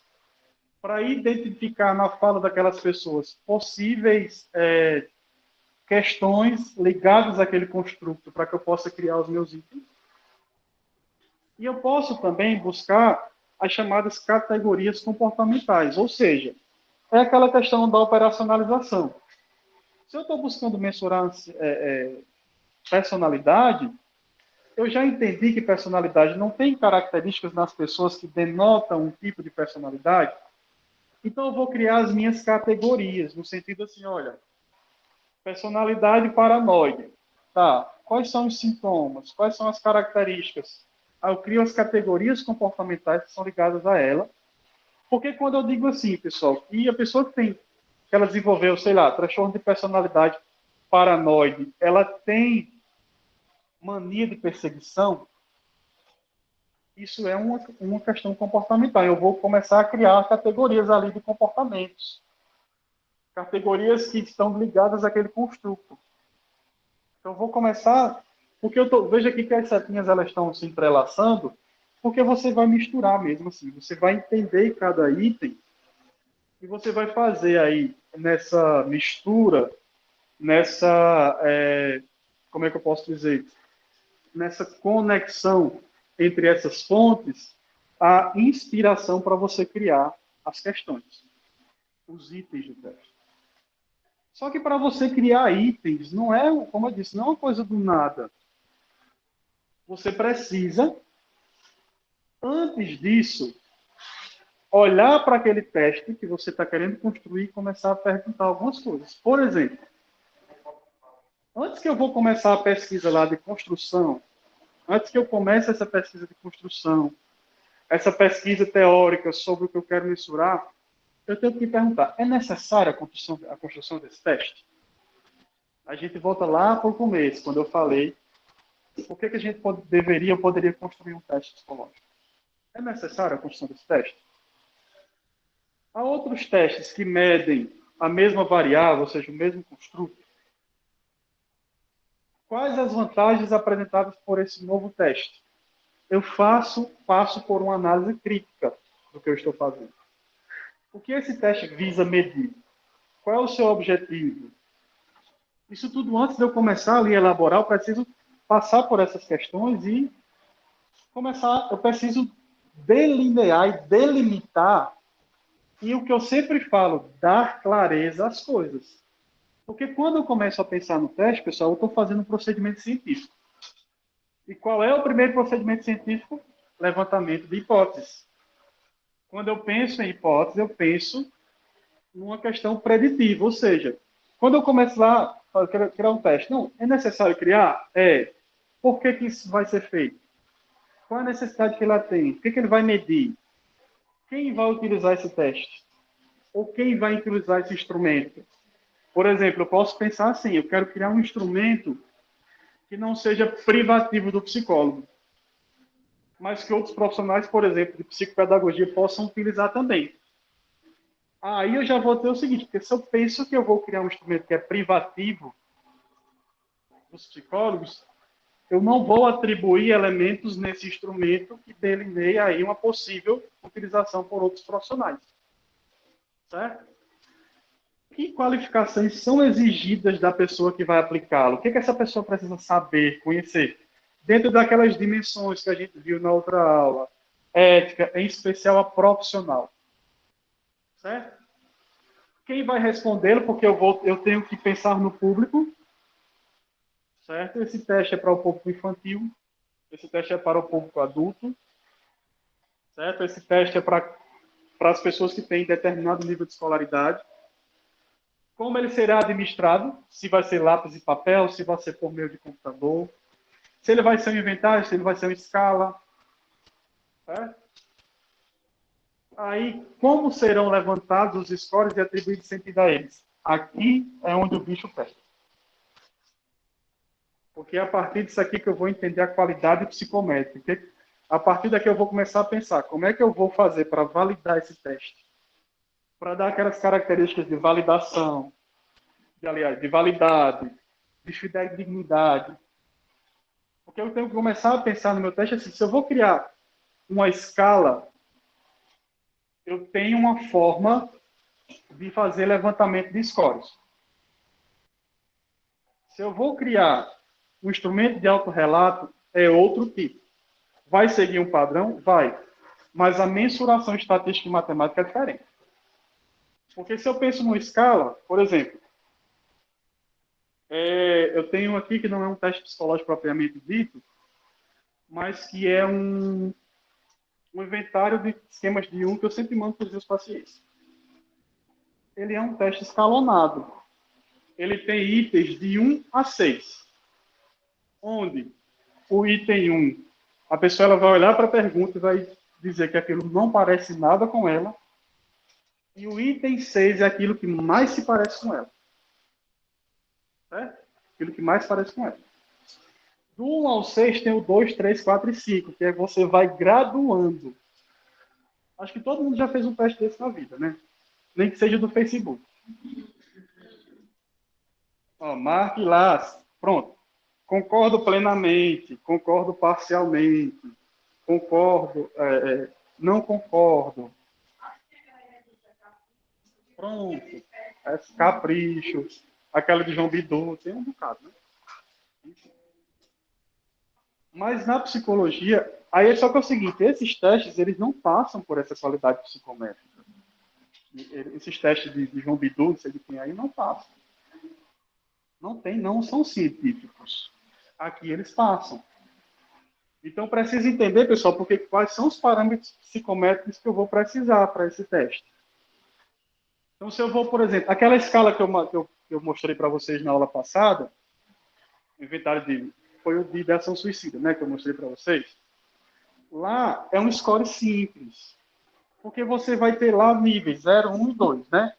Speaker 1: para identificar na fala daquelas pessoas possíveis questões ligadas àquele construto para que eu possa criar os meus itens. E eu posso também buscar as chamadas categorias comportamentais, ou seja, é aquela questão da operacionalização. Se eu estou buscando mensurar personalidade, eu já entendi que personalidade não tem características nas pessoas que denotam um tipo de personalidade. Então, eu vou criar as minhas categorias, no sentido assim, olha, personalidade paranoide. Tá, quais são os sintomas? Quais são as características? Aí eu crio as categorias comportamentais que são ligadas a ela. Porque quando eu digo assim, pessoal, e a pessoa que ela desenvolveu, sei lá, transtorno de personalidade paranoide, ela tem mania de perseguição, isso é uma questão comportamental. Eu vou começar a criar categorias ali de comportamentos. Categorias que estão ligadas àquele construto. Então, eu vou começar... Porque veja aqui que as setinhas elas estão se entrelaçando, porque você vai misturar mesmo assim. Você vai entender cada item e você vai fazer aí nessa mistura, como é que eu posso dizer? Nessa conexão entre essas fontes, a inspiração para você criar as questões, os itens do teste. Só que para você criar itens, não é, como eu disse, não é uma coisa do nada. Você precisa, antes disso, olhar para aquele teste que você está querendo construir e começar a perguntar algumas coisas. Por exemplo, antes que eu vou começar a pesquisa lá de construção, antes que eu comece essa pesquisa de construção, essa pesquisa teórica sobre o que eu quero mensurar, eu tenho que me perguntar, é necessária a construção desse teste? A gente volta lá para o começo, quando eu falei por que a gente poderia construir um teste psicológico. É necessária a construção desse teste? Há outros testes que medem a mesma variável, ou seja, o mesmo construto. Quais as vantagens apresentadas por esse novo teste? Eu passo por uma análise crítica do que eu estou fazendo. O que esse teste visa medir? Qual é o seu objetivo? Isso tudo antes de eu começar ali a elaborar, eu preciso passar por essas questões e eu preciso delinear e delimitar, e o que eu sempre falo, dar clareza às coisas. Porque quando eu começo a pensar no teste, pessoal, eu estou fazendo um procedimento científico. E qual é o primeiro procedimento científico? Levantamento de hipóteses. Quando eu penso em hipótese, eu penso numa questão preditiva, ou seja, quando eu começo lá a criar um teste, não, é necessário criar? É. Por que isso vai ser feito? Qual a necessidade que ela tem? O que ele vai medir? Quem vai utilizar esse teste? Ou quem vai utilizar esse instrumento? Por exemplo, eu posso pensar assim, eu quero criar um instrumento que não seja privativo do psicólogo, mas que outros profissionais, por exemplo, de psicopedagogia, possam utilizar também. Aí eu já vou ter o seguinte, porque se eu penso que eu vou criar um instrumento que é privativo dos psicólogos, eu não vou atribuir elementos nesse instrumento que delineie aí uma possível utilização por outros profissionais. Certo? Que qualificações são exigidas da pessoa que vai aplicá-lo? O que essa pessoa precisa saber, conhecer? Dentro daquelas dimensões que a gente viu na outra aula. Ética, em especial a profissional. Certo? Quem vai respondê-lo? Porque eu tenho que pensar no público. Certo? Esse teste é para o público infantil. Esse teste é para o público adulto. Certo? Esse teste é para as pessoas que têm determinado nível de escolaridade. Como ele será administrado, se vai ser lápis e papel, se vai ser por meio de computador, se ele vai ser um inventário, se ele vai ser uma escala. Certo? Aí, como serão levantados os scores e atribuídos sentido a eles? Aqui é onde o bicho pega. Porque é a partir disso aqui que eu vou entender a qualidade psicométrica. A partir daqui eu vou começar a pensar como é que eu vou fazer para validar esse teste. Para dar aquelas características de validação, de validade, de fidedignidade. Porque eu tenho que começar a pensar no meu teste assim, se eu vou criar uma escala, eu tenho uma forma de fazer levantamento de scores. Se eu vou criar um instrumento de autorrelato, é outro tipo. Vai seguir um padrão? Vai. Mas a mensuração estatística e matemática é diferente. Porque se eu penso numa escala, por exemplo, eu tenho aqui que não é um teste psicológico propriamente dito, mas que é um inventário de esquemas de que eu sempre mando para os meus pacientes. Ele é um teste escalonado. Ele tem itens de 1 a 6. Onde o item 1, a pessoa ela vai olhar para a pergunta e vai dizer que aquilo não parece nada com ela. E o item 6 é aquilo que mais se parece com ela. Certo? Aquilo que mais parece com ela. Do 1 ao 6 tem o 2, 3, 4 e 5, que é você vai graduando. Acho que todo mundo já fez um teste desse na vida, né? Nem que seja do Facebook. Ó, marque lá, pronto. Concordo plenamente, concordo parcialmente, concordo, não concordo. Pronto. Capricho, aquela de João Bidu, tem um bocado, né? Mas na psicologia, aí é só que é o seguinte, esses testes, eles não passam por essa qualidade psicométrica. Esses testes de João Bidu, que tem aí, não passam. Não são científicos. Aqui eles passam. Então, preciso entender, pessoal, porque quais são os parâmetros psicométricos que eu vou precisar para esse teste. Então, se eu vou, por exemplo, aquela escala que eu mostrei para vocês na aula passada, foi o de ideação suicida, né, que eu mostrei para vocês. Lá é um score simples, porque você vai ter lá níveis 0, 1 e 2, né?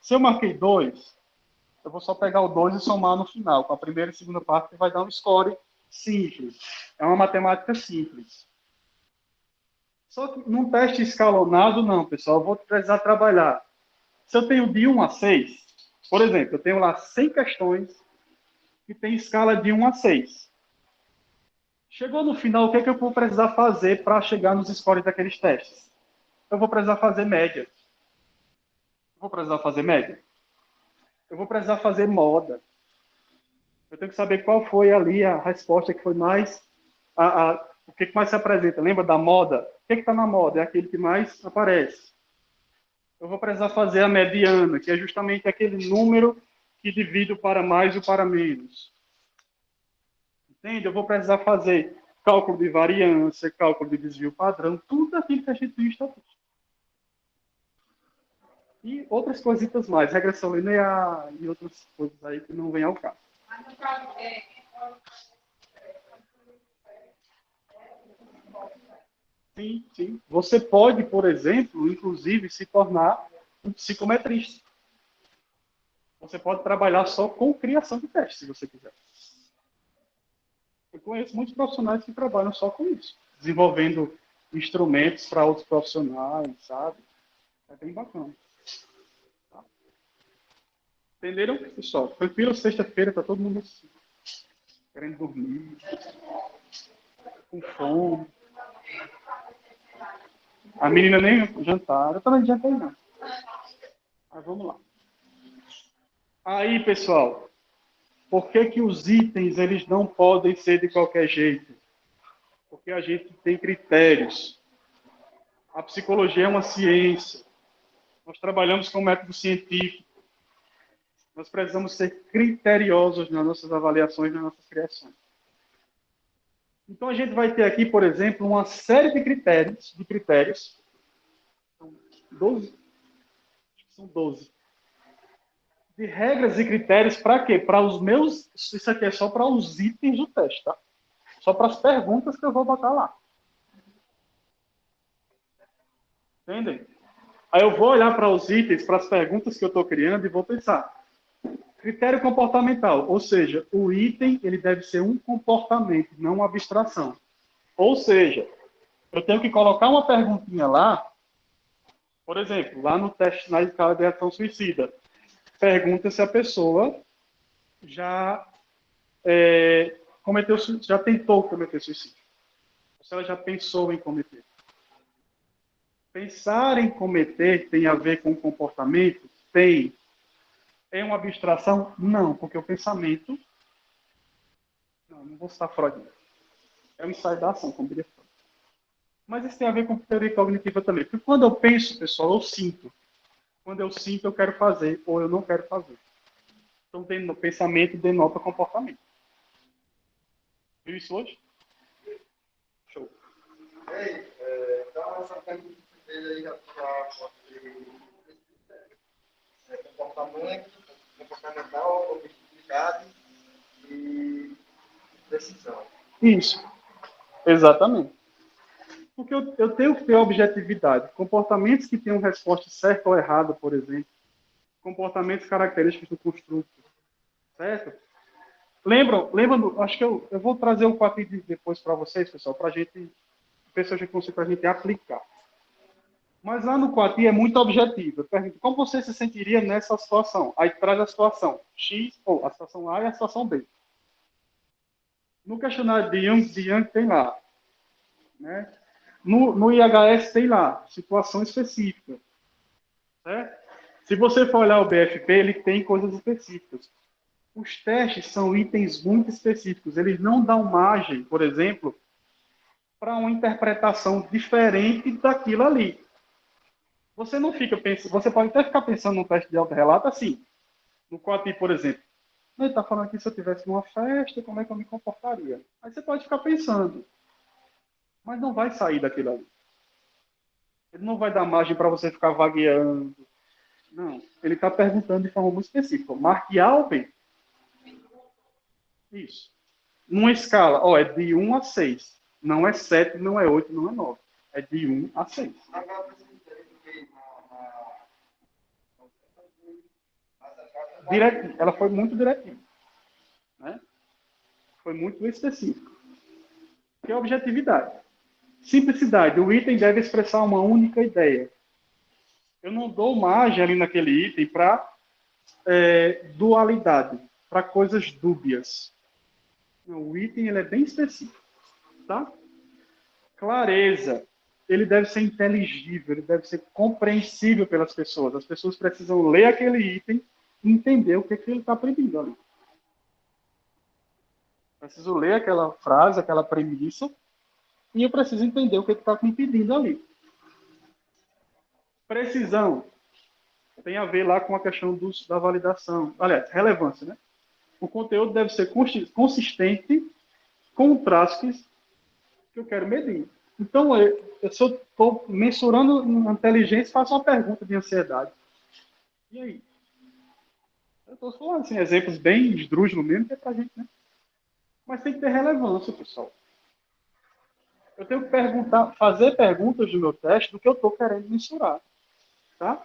Speaker 1: Se eu marquei 2, eu vou só pegar o 2 e somar no final, com a primeira e segunda parte, que vai dar um score simples. É uma matemática simples. Só que num teste escalonado, não, pessoal. Eu vou precisar trabalhar. Se eu tenho de 1 a 6, por exemplo, eu tenho lá 100 questões que tem escala de 1 a 6. Chegou no final, o que é que eu vou precisar fazer para chegar nos scores daqueles testes? Eu vou precisar fazer média. Eu vou precisar fazer média. Eu vou precisar fazer moda. Eu tenho que saber qual foi ali a resposta que foi mais... o que mais se apresenta. Lembra da moda? O que está na moda? É aquele que mais aparece. Eu vou precisar fazer a mediana, que é justamente aquele número que divide o para mais e o para menos. Entende? Eu vou precisar fazer cálculo de variância, cálculo de desvio padrão, tudo aquilo que a gente viu em estatística. E outras coisitas mais, regressão linear e outras coisas aí que não vem ao caso. Sim, sim. Você pode, por exemplo, inclusive, se tornar um psicometrista. Você pode trabalhar só com criação de testes, se você quiser. Eu conheço muitos profissionais que trabalham só com isso, desenvolvendo instrumentos para outros profissionais, sabe? É bem bacana. Tá? Entenderam, pessoal? Tranquilo, sexta-feira, tá todo mundo assim, querendo dormir, com fome. A menina nem jantaram, eu também jantei não. Mas vamos lá. Aí, pessoal, por que que os itens eles não podem ser de qualquer jeito? Porque a gente tem critérios. A psicologia é uma ciência. Nós trabalhamos com método científico. Nós precisamos ser criteriosos nas nossas avaliações, nas nossas criações. Então, a gente vai ter aqui, por exemplo, uma série de critérios. São 12? São 12. De regras e critérios para quê? Para os meus... Isso aqui é só para os itens do teste, tá? Só para as perguntas que eu vou botar lá. Entendem? Aí eu vou olhar para os itens, para as perguntas que eu estou criando e vou pensar. Critério comportamental, ou seja, o item ele deve ser um comportamento, não uma abstração. Ou seja, eu tenho que colocar uma perguntinha lá, por exemplo, lá no teste na escala de ação suicida. Pergunta se a pessoa já já tentou cometer suicídio. Ou se ela já pensou em cometer. Pensar em cometer tem a ver com comportamento? Tem. É uma abstração? Não, porque o pensamento... Não vou citar Freud. É um ensaio da ação, como diria Freud. Mas isso tem a ver com teoria cognitiva também. Porque quando eu penso, pessoal, eu sinto. Quando eu sinto, eu quero fazer ou eu não quero fazer. Então, o pensamento denota comportamento. Viu isso hoje? Show.
Speaker 3: Ei, então, essa pergunta que fez aí já comportamento, comportamental, objetividade e decisão.
Speaker 1: Isso. Exatamente. Porque eu tenho que ter objetividade. Comportamentos que tenham resposta certa ou errada, por exemplo. Comportamentos característicos do construto. Certo? Lembram, acho que eu vou trazer o quadrinho depois para vocês, pessoal, para a gente ver se a gente consegue para a gente aplicar. Mas lá no Quati é muito objetivo. Eu pergunto, como você se sentiria nessa situação? Aí traz a situação X, ou a situação A e a situação B. No questionário de Young tem lá. Né? No IHS tem lá, situação específica. Certo? Se você for olhar o BFP, ele tem coisas específicas. Os testes são itens muito específicos. Eles não dão margem, por exemplo, para uma interpretação diferente daquilo ali. Você não fica pensando, você pode até ficar pensando num teste de autorrelato assim. No Quati, por exemplo. Ele está falando aqui, se eu tivesse numa festa, como é que eu me comportaria? Aí você pode ficar pensando. Mas não vai sair daquilo ali. Ele não vai dar margem para você ficar vagueando. Não. Ele está perguntando de forma muito específica. Mark Alben. Isso. Numa escala, é de 1 a 6. Não é 7, não é 8, não é 9. É de 1 a 6. Direitinho. Ela foi muito diretiva. Né? Foi muito específica. Que é objetividade. Simplicidade. O item deve expressar uma única ideia. Eu não dou margem ali naquele item para dualidade, para coisas dúbias. O item ele é bem específico, tá? Clareza. Ele deve ser inteligível, ele deve ser compreensível pelas pessoas. As pessoas precisam ler aquele item e entender o que ele está aprendendo ali. Preciso ler aquela frase, aquela premissa, e eu preciso entender o que está me pedindo ali. Precisão. Tem a ver lá com a questão da validação. Aliás, relevância, né? O conteúdo deve ser consistente com o traço que eu quero medir. Então, se eu estou mensurando a inteligência, faço uma pergunta de ansiedade. E aí? Eu estou falando assim, exemplos bem esdrúxulos mesmo, que é para a gente, né? Mas tem que ter relevância, pessoal. Eu tenho que fazer perguntas no meu teste do que eu estou querendo mensurar. Tá?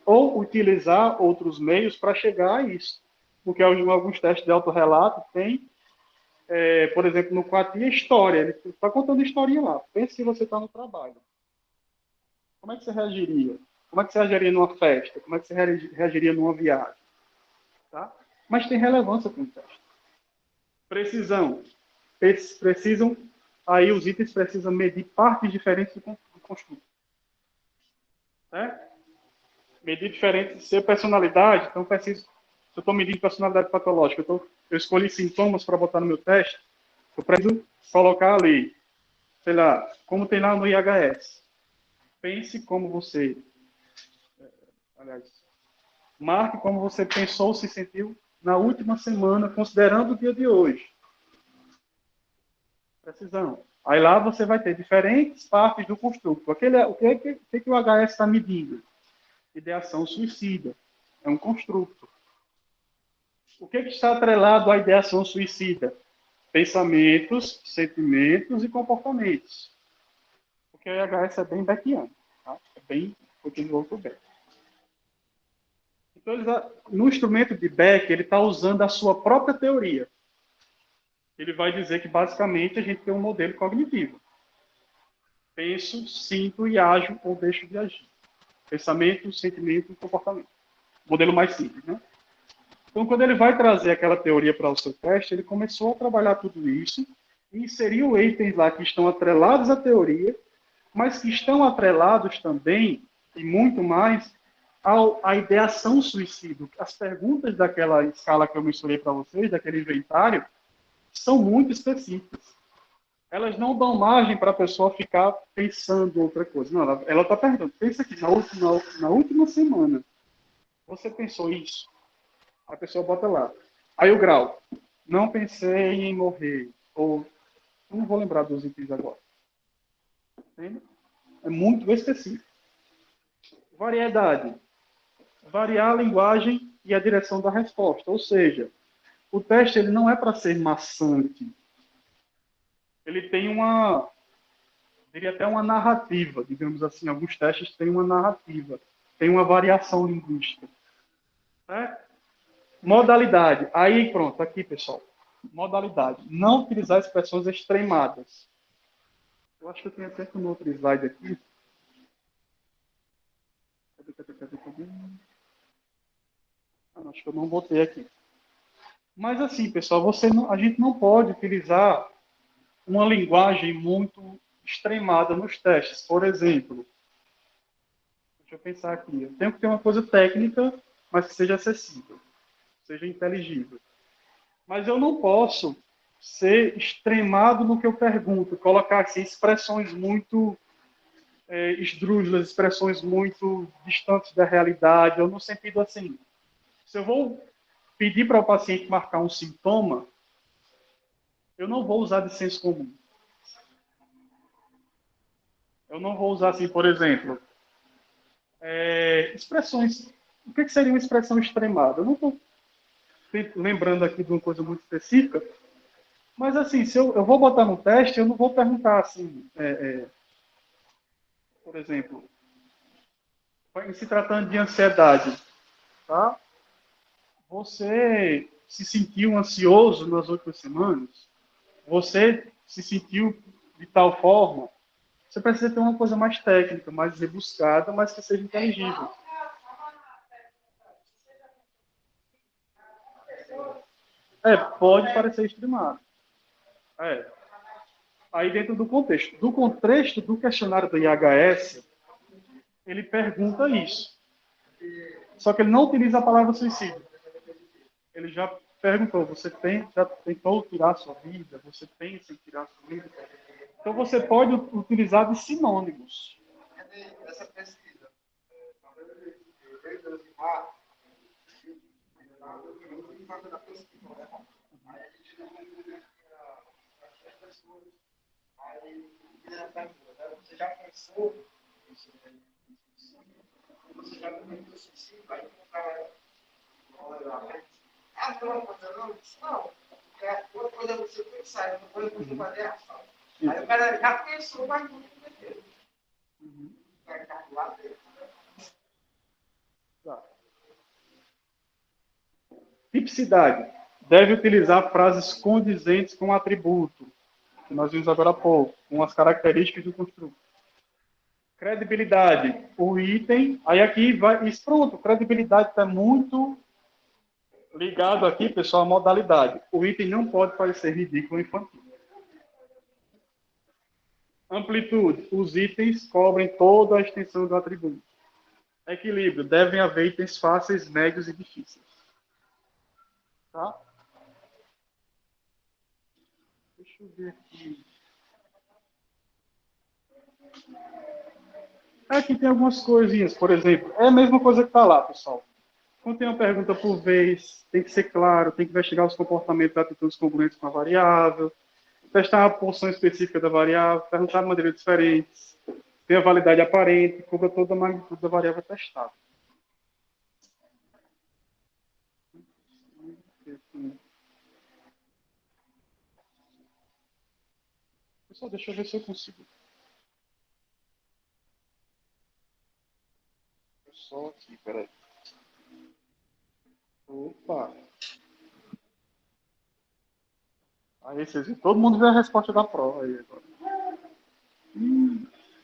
Speaker 1: Ou utilizar outros meios para chegar a isso. Porque alguns testes de autorrelato tem, por exemplo, no QATI, história. Ele está contando historinha lá. Pense que você está no trabalho. Como é que você reagiria? Como é que você reagiria numa festa? Como é que você reagiria numa viagem? Tá? Mas tem relevância com o teste. Precisão. Precisam, aí os itens precisam medir partes diferentes do construto. Certo? Medir diferente de ser personalidade, então preciso, se eu estou medindo personalidade patológica, eu escolhi sintomas para botar no meu teste, eu preciso colocar ali, sei lá, como tem lá no IHS. Pense como você, aliás, marque como você pensou, se sentiu na última semana, considerando o dia de hoje. Precisão. Aí lá você vai ter diferentes partes do construto. O que o HS está medindo? Ideação suicida. É um construto. O que está atrelado à ideação suicida? Pensamentos, sentimentos e comportamentos. Porque o IHS é bem beckiano. Tá? É bem desenvolvido Beck. Então, no instrumento de Beck, ele está usando a sua própria teoria. Ele vai dizer que, basicamente, a gente tem um modelo cognitivo. Penso, sinto e ajo ou deixo de agir. Pensamento, sentimento e comportamento. Modelo mais simples, né? Então, quando ele vai trazer aquela teoria para o seu teste, ele começou a trabalhar tudo isso e inseriu itens lá que estão atrelados à teoria, mas que estão atrelados também, e muito mais, à ideação suicida. As perguntas daquela escala que eu mencionei para vocês, daquele inventário, são muito específicas. Elas não dão margem para a pessoa ficar pensando outra coisa. Não, ela está perguntando, pensa aqui, na última semana, você pensou isso? A pessoa bota lá. Aí o grau, não pensei em morrer, ou, não vou lembrar dos itens agora. Entende? É muito específico. Variedade. Variar a linguagem e a direção da resposta. Ou seja, o teste ele não é para ser maçante. Ele tem diria até uma narrativa, digamos assim. Alguns testes têm uma narrativa, tem uma variação linguística. Certo? Modalidade. Aí, pronto, aqui, pessoal. Modalidade. Não utilizar expressões extremadas. Eu acho que eu tenho até um outro slide aqui. Acho que eu não botei aqui. Mas assim, pessoal, a gente não pode utilizar uma linguagem muito extremada nos testes. Por exemplo, deixa eu pensar aqui. Eu tenho que ter uma coisa técnica, mas que seja acessível, seja inteligível. Mas eu não posso ser extremado no que eu pergunto, colocar assim, expressões muito esdrúxulas, expressões muito distantes da realidade, ou no sentido assim, se eu vou pedir para o paciente marcar um sintoma, eu não vou usar de senso comum. Eu não vou usar assim, por exemplo, expressões. O que seria uma expressão extremada? Eu não estou lembrando aqui de uma coisa muito específica, mas assim, se eu vou botar no teste, eu não vou perguntar assim, por exemplo, se tratando de ansiedade, tá? Você se sentiu ansioso nas últimas semanas? Você se sentiu de tal forma? Você precisa ter uma coisa mais técnica, mais rebuscada, mas que seja inteligível. Pode parecer extremado. É. Aí dentro do contexto. Do contexto do questionário do IHS, ele pergunta isso. Só que ele não utiliza a palavra suicídio. Ele já perguntou, já tentou tirar a sua vida? Você pensa em tirar a sua vida? Então você pode utilizar de sinônimos.
Speaker 3: Essa pesquisa, veio do Zimar, da pesquisa, né? Aí a gente as pessoas, aí você já pensou nisso? Você já comentou suicídio? Aí o cara olha lá, não, não, uma coisa é você pensar, outra coisa é você fazer a ação. Aí o cara já pensou, mas não entendeu. Vai calcular dele.
Speaker 1: Tipicidade. Deve utilizar frases condizentes com o atributo, que nós vimos agora há pouco, com as características do construto. Credibilidade. O item. Aí aqui vai. Isso, pronto. Credibilidade está muito ligado aqui, pessoal, à modalidade. O item não pode parecer ridículo ou infantil. Amplitude. Os itens cobrem toda a extensão do atributo. Equilíbrio. Devem haver itens fáceis, médios e difíceis. Tá? Deixa eu ver aqui. Aqui tem algumas coisinhas, por exemplo. É a mesma coisa que está lá, pessoal. Quando tem uma pergunta por vez, tem que ser claro, tem que investigar os comportamentos e atitudes congruentes com a variável, testar a porção específica da variável, perguntar de maneira diferente, tem a validade aparente, cubra toda a magnitude da variável testada. Pessoal, deixa eu ver se eu consigo. Só aqui, peraí. Opa! Aí vocês viram, todo mundo vê a resposta da prova aí agora.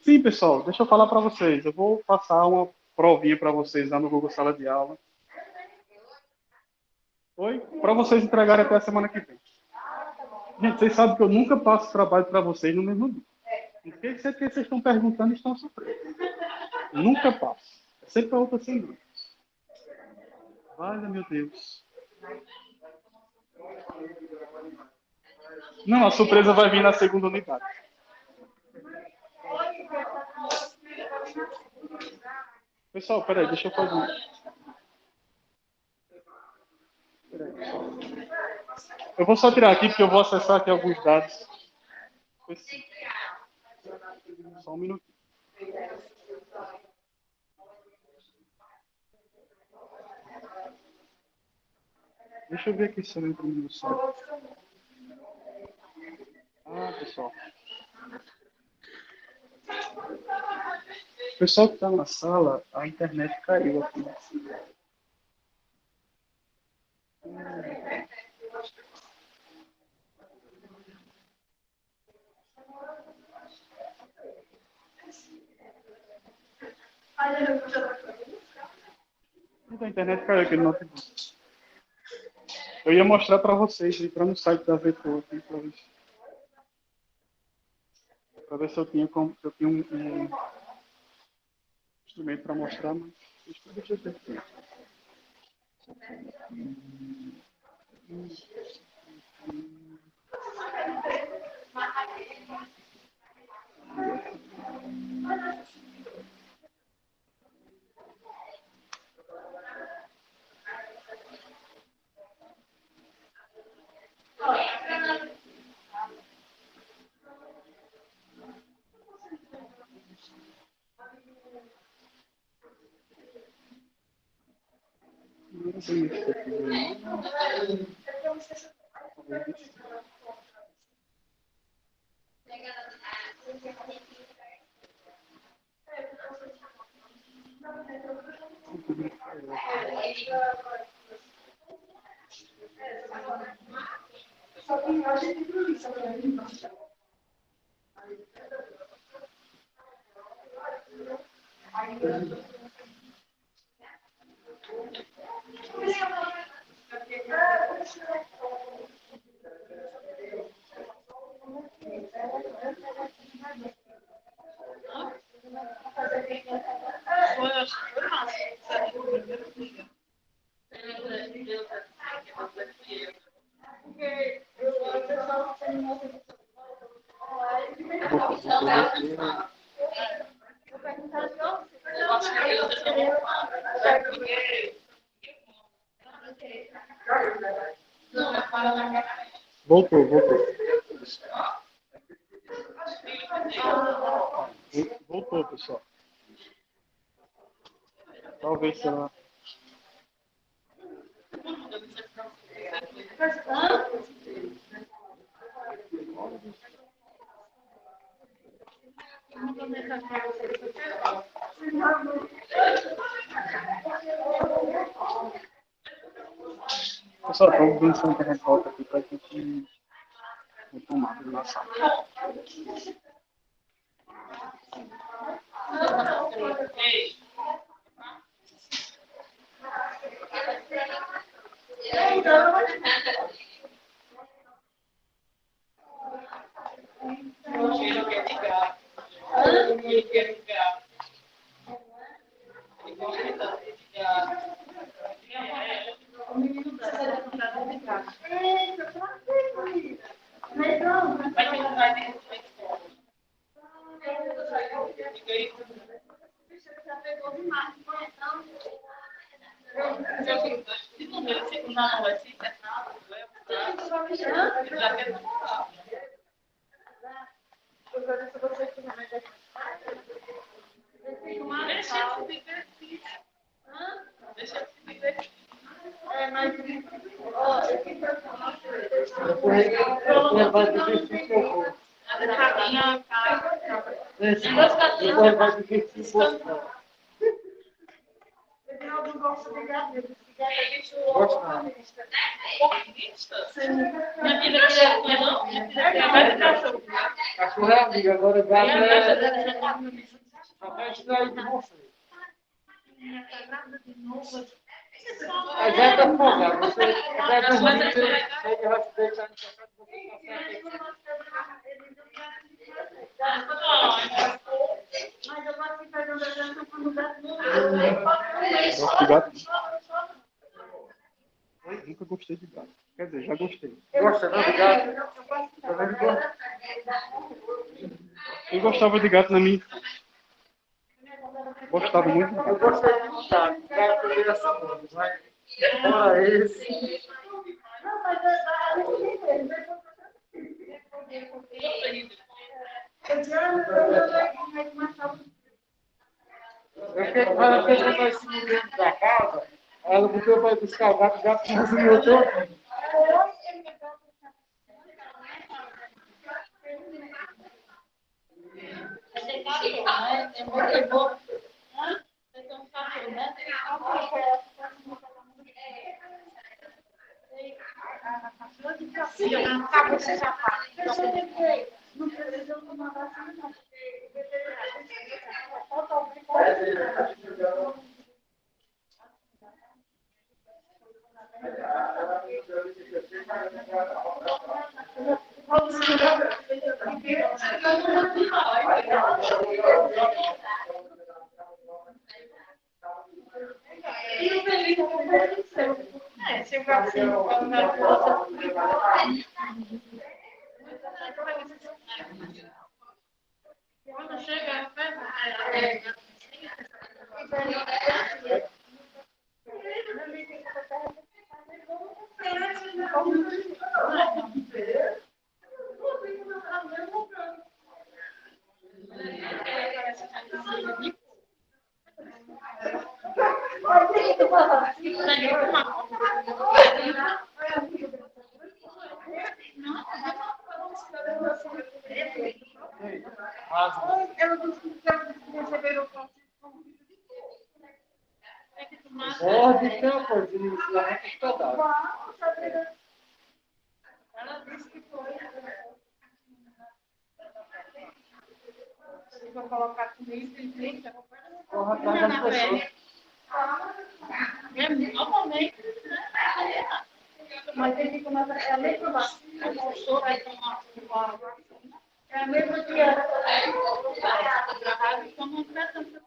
Speaker 1: Sim, pessoal, deixa eu falar para vocês. Eu vou passar uma provinha para vocês lá no Google Sala de Aula. Oi? Para vocês entregarem até a semana que vem. Gente, vocês sabem que eu nunca passo trabalho para vocês no mesmo dia. O que vocês estão perguntando e estão sofrendo. Nunca passo. É sempre a outra semana. Valha, meu Deus. Não, a surpresa vai vir na segunda unidade. Pessoal, peraí, deixa eu fazer. Peraí, pessoal. Eu vou só tirar aqui, porque eu vou acessar aqui alguns dados. Só um minutinho. Deixa eu ver aqui se eu entro no site. Ah, pessoal. O pessoal que está na sala, a internet caiu aqui. A internet caiu aqui no notebook. Eu ia mostrar para vocês, entrar no site da Vetor aqui, para ver se eu tinha, um instrumento para mostrar, mas deixa eu ver aqui. Não sei se aqui. Voltou. Voltou, pessoal. Talvez será. Pessoal, estou pensando em revolta aqui para a gente retomar a nossa sala. Agora vai extrair de você. A gente é folgado. Você vai dormir, você vai se deixar no café de você
Speaker 2: Mas eu posso fazer uma dança quando dá
Speaker 1: Gosto de gato? Nunca gostei de gato. Quer dizer, já gostei. Gosta não de gato? Eu gostava de gato na minha infância. Gostava muito de gato. Eu gostei de gato. Gato é assim, mas fora esse.
Speaker 2: Não, mas
Speaker 1: Eu fiquei com ela que ela vai se mudar dentro da casa. Ela botou para buscar o gato cozinhou todo.
Speaker 2: quando chega,
Speaker 1: Pode ter uma coisinha, ela tem pedaço.
Speaker 2: ela disse que foi.
Speaker 3: vou colocar comida e leite,
Speaker 4: Porra, tá das pessoas.
Speaker 3: normalmente, mas ele começa, é a mesma vacina, o professor vai tomar uma vacina, é a mesma que era então não é tanto.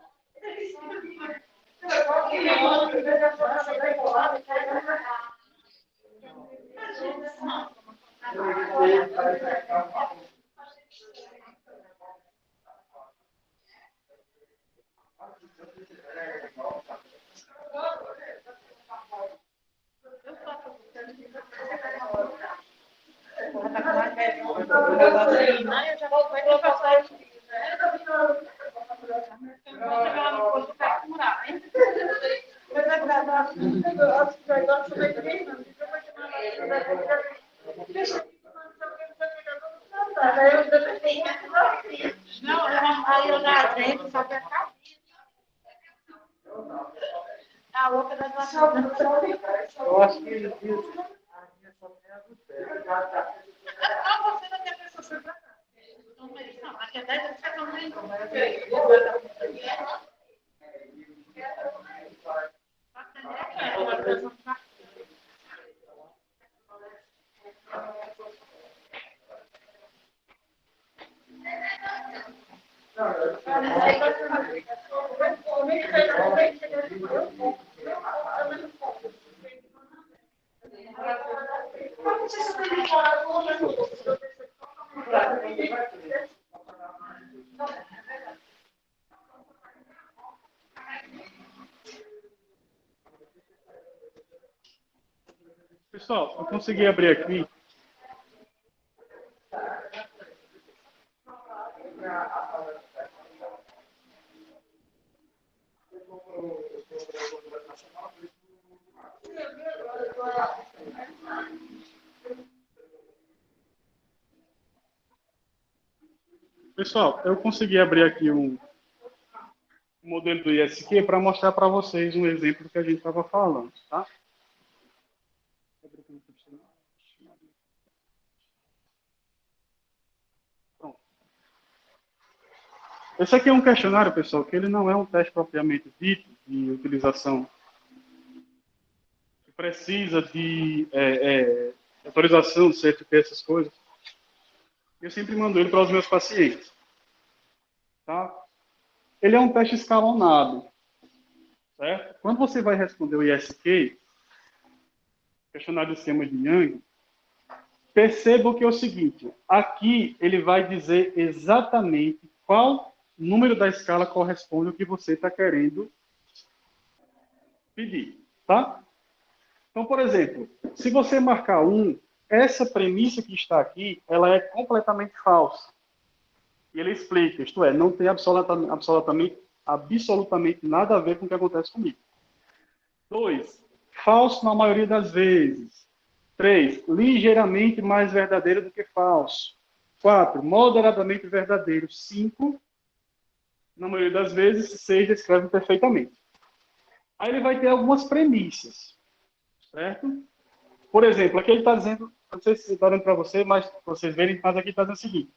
Speaker 3: Eu já vou passar isso. Não, aí eu já dentro, só que a cabeça. A louca da vacina.
Speaker 4: Eu acho que ele viu. A minha só tem a do pé.
Speaker 3: Ah, você não quer pessoa ser pra cá. Não, aqui é 10 anos, você não tem como.
Speaker 1: Pessoal, eu consegui abrir aqui. Pessoal, eu consegui abrir aqui um modelo do ISQ para mostrar para vocês um exemplo do que a gente estava falando, tá? Pronto. Esse aqui é um questionário, pessoal, que ele não é um teste propriamente dito de utilização que precisa de autorização, CFP, essas coisas. Eu sempre mando ele para os meus pacientes, tá? Ele é um teste escalonado, certo? Quando você vai responder o ISQ, questionário de esquema de Young, perceba que é o seguinte, aqui ele vai dizer exatamente qual número da escala corresponde ao que você está querendo pedir, tá? Então, por exemplo, se você marcar 1, essa premissa que está aqui, ela é completamente falsa. E ele explica, isto é, não tem absolutamente nada a ver com o que acontece comigo. 2, falso na maioria das vezes. 3, ligeiramente mais verdadeiro do que falso. 4, moderadamente verdadeiro. 5, na maioria das vezes. 6, descreve perfeitamente. Aí ele vai ter algumas premissas, certo? Por exemplo, aqui ele está dizendo, não sei se está dando para você, mas para vocês verem, mas aqui está dizendo o seguinte: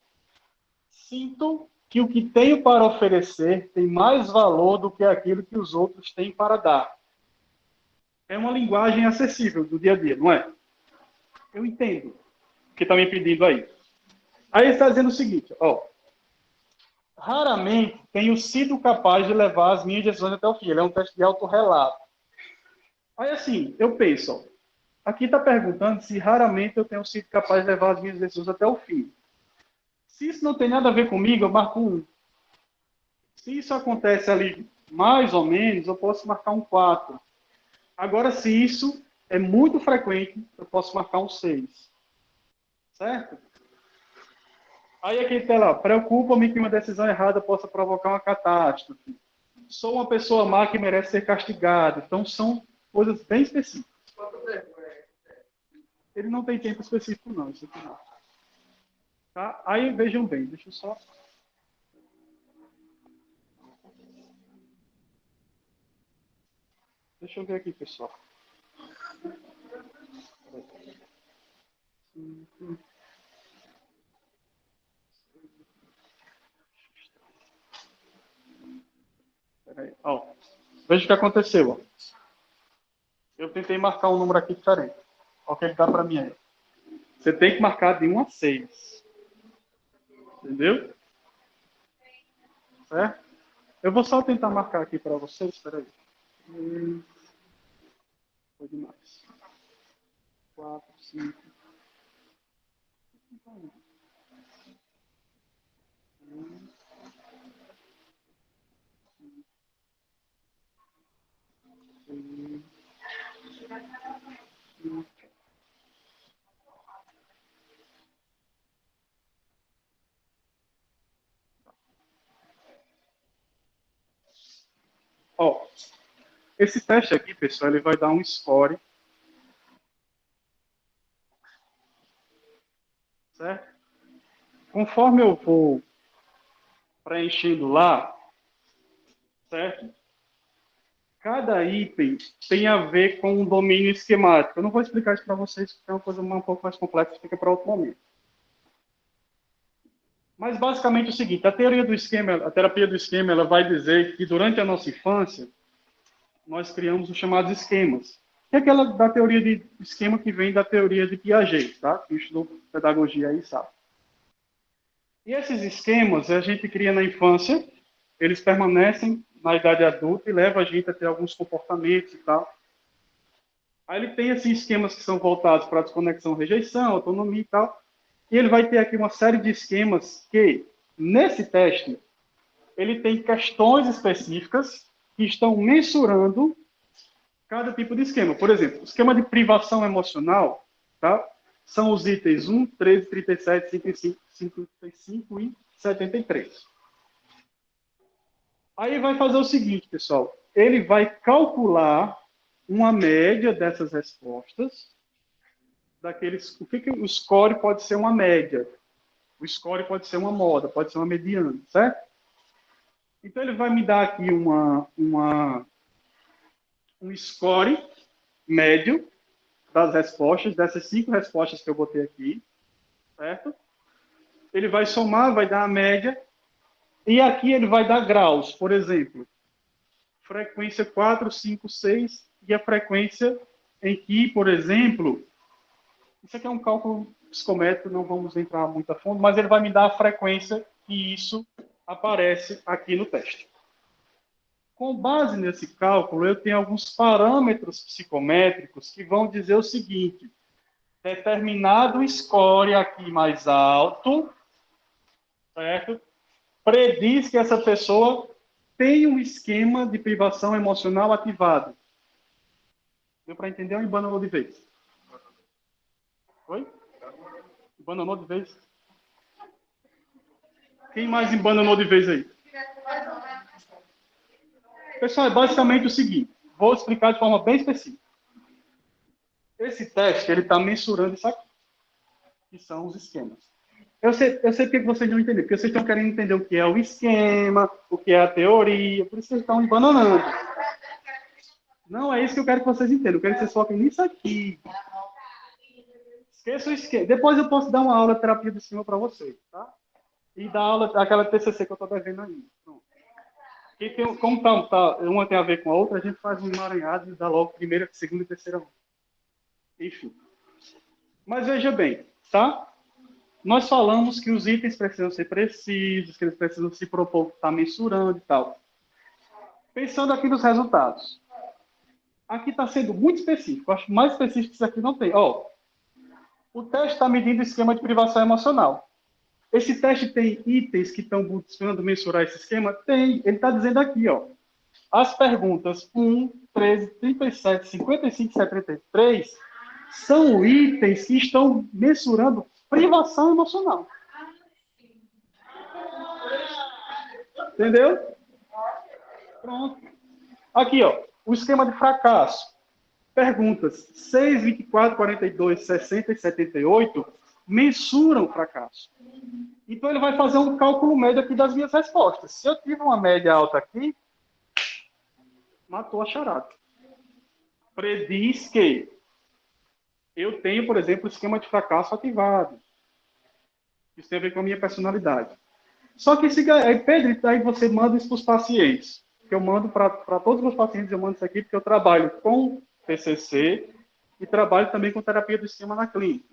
Speaker 1: sinto que o que tenho para oferecer tem mais valor do que aquilo que os outros têm para dar. É uma linguagem acessível do dia a dia, não é? Eu entendo o que está me pedindo aí. Aí ele está dizendo o seguinte, ó. Raramente tenho sido capaz de levar as minhas decisões até o fim. Ele é um teste de autorrelato. Aí assim, eu penso, ó, aqui está perguntando se raramente eu tenho sido capaz de levar as minhas decisões até o fim. Se isso não tem nada a ver comigo, eu marco 1. Se isso acontece ali mais ou menos, eu posso marcar um 4. Agora, se isso é muito frequente, eu posso marcar um 6. Certo? Aí aqui está lá, preocupa-me que uma decisão errada possa provocar uma catástrofe. Sou uma pessoa má que merece ser castigada. Então, são coisas bem específicas. Ele não tem tempo específico, não. Isso aqui não. Tá? Aí, vejam bem, deixa eu só... Deixa eu ver aqui, pessoal. Peraí. Ó, veja o que aconteceu. Ó. Eu tentei marcar um número aqui diferente. Olha o que ele dá para mim aí. Você tem que marcar de 1 a 6. Entendeu? Certo? Eu vou só tentar marcar aqui para vocês. Espera aí. Foi demais. 4, 5. Ó, esse teste aqui, pessoal, ele vai dar um score, certo? Conforme eu vou preenchendo lá, certo? Cada item tem a ver com um domínio esquemático. Eu não vou explicar isso para vocês, porque é uma coisa um pouco mais complexa, fica para outro momento. Mas basicamente é o seguinte, a teoria do esquema, a terapia do esquema, ela vai dizer que durante a nossa infância, nós criamos os chamados esquemas. Que é aquela da teoria de esquema que vem da teoria de Piaget, tá? Quem estudou pedagogia aí sabe. E esses esquemas a gente cria na infância, eles permanecem na idade adulta e levam a gente a ter alguns comportamentos e tal. Aí ele tem esses esquemas que são voltados para a desconexão, rejeição, autonomia e tal. E ele vai ter aqui uma série de esquemas que, nesse teste, ele tem questões específicas que estão mensurando cada tipo de esquema. Por exemplo, o esquema de privação emocional, tá? São os itens 1, 13, 37, 55 e 73. Aí vai fazer o seguinte, pessoal. Ele vai calcular uma média dessas respostas, daqueles. O que o score pode ser uma média? O score pode ser uma moda, pode ser uma mediana, certo? Então ele vai me dar aqui um score médio das respostas, dessas 5 respostas que eu botei aqui, certo? Ele vai somar, vai dar a média, e aqui ele vai dar graus, por exemplo, frequência 4, 5, 6, e a frequência em que, por exemplo, isso aqui é um cálculo psicométrico, não vamos entrar muito a fundo, mas ele vai me dar a frequência que isso aparece aqui no teste. Com base nesse cálculo, eu tenho alguns parâmetros psicométricos que vão dizer o seguinte: determinado score aqui mais alto, certo? Prediz que essa pessoa tem um esquema de privação emocional ativado. Deu para entender ou embananou de vez? Oi? Embananou de vez? Quem mais embananou de vez aí? Pessoal, é basicamente o seguinte. Vou explicar de forma bem específica. Esse teste, ele está mensurando isso aqui, que são os esquemas. Eu sei porque vocês não entenderam, porque vocês estão querendo entender o que é o esquema, o que é a teoria, por isso vocês estão embananando. Não é isso que eu quero que vocês entendam, eu quero que vocês foquem nisso aqui. Esqueça o esquema. Depois eu posso dar uma aula de terapia do esquema para vocês, tá? E dar aula, aquela TCC que eu estou devendo ainda. Pronto. E tem, como uma tem a ver com a outra, a gente faz um emaranhado e dá logo primeira, segunda e terceira aula. Enfim. Mas veja bem, tá? Nós falamos que os itens precisam ser precisos, que eles precisam se propor estar mensurando e tal. Pensando aqui nos resultados. Aqui está sendo muito específico. Acho mais específico que isso aqui não tem. Ó, o teste está medindo o esquema de privação emocional. Esse teste tem itens que estão buscando mensurar esse esquema? Tem. Ele está dizendo aqui, ó. As perguntas 1, 13, 37, 55 e 73 são itens que estão mensurando privação emocional. Entendeu? Pronto. Aqui, ó. O esquema de fracasso. Perguntas 6, 24, 42, 60 e 78 mensuram fracasso. Então, ele vai fazer um cálculo médio aqui das minhas respostas. Se eu tive uma média alta aqui, matou a charada. Prediz que eu tenho, por exemplo, o esquema de fracasso ativado. Isso tem a ver com a minha personalidade. Só que, aí, Pedro, aí você manda isso para os pacientes. que eu mando para todos os meus pacientes, eu mando isso aqui porque eu trabalho com TCC e trabalho também com terapia do esquema na clínica.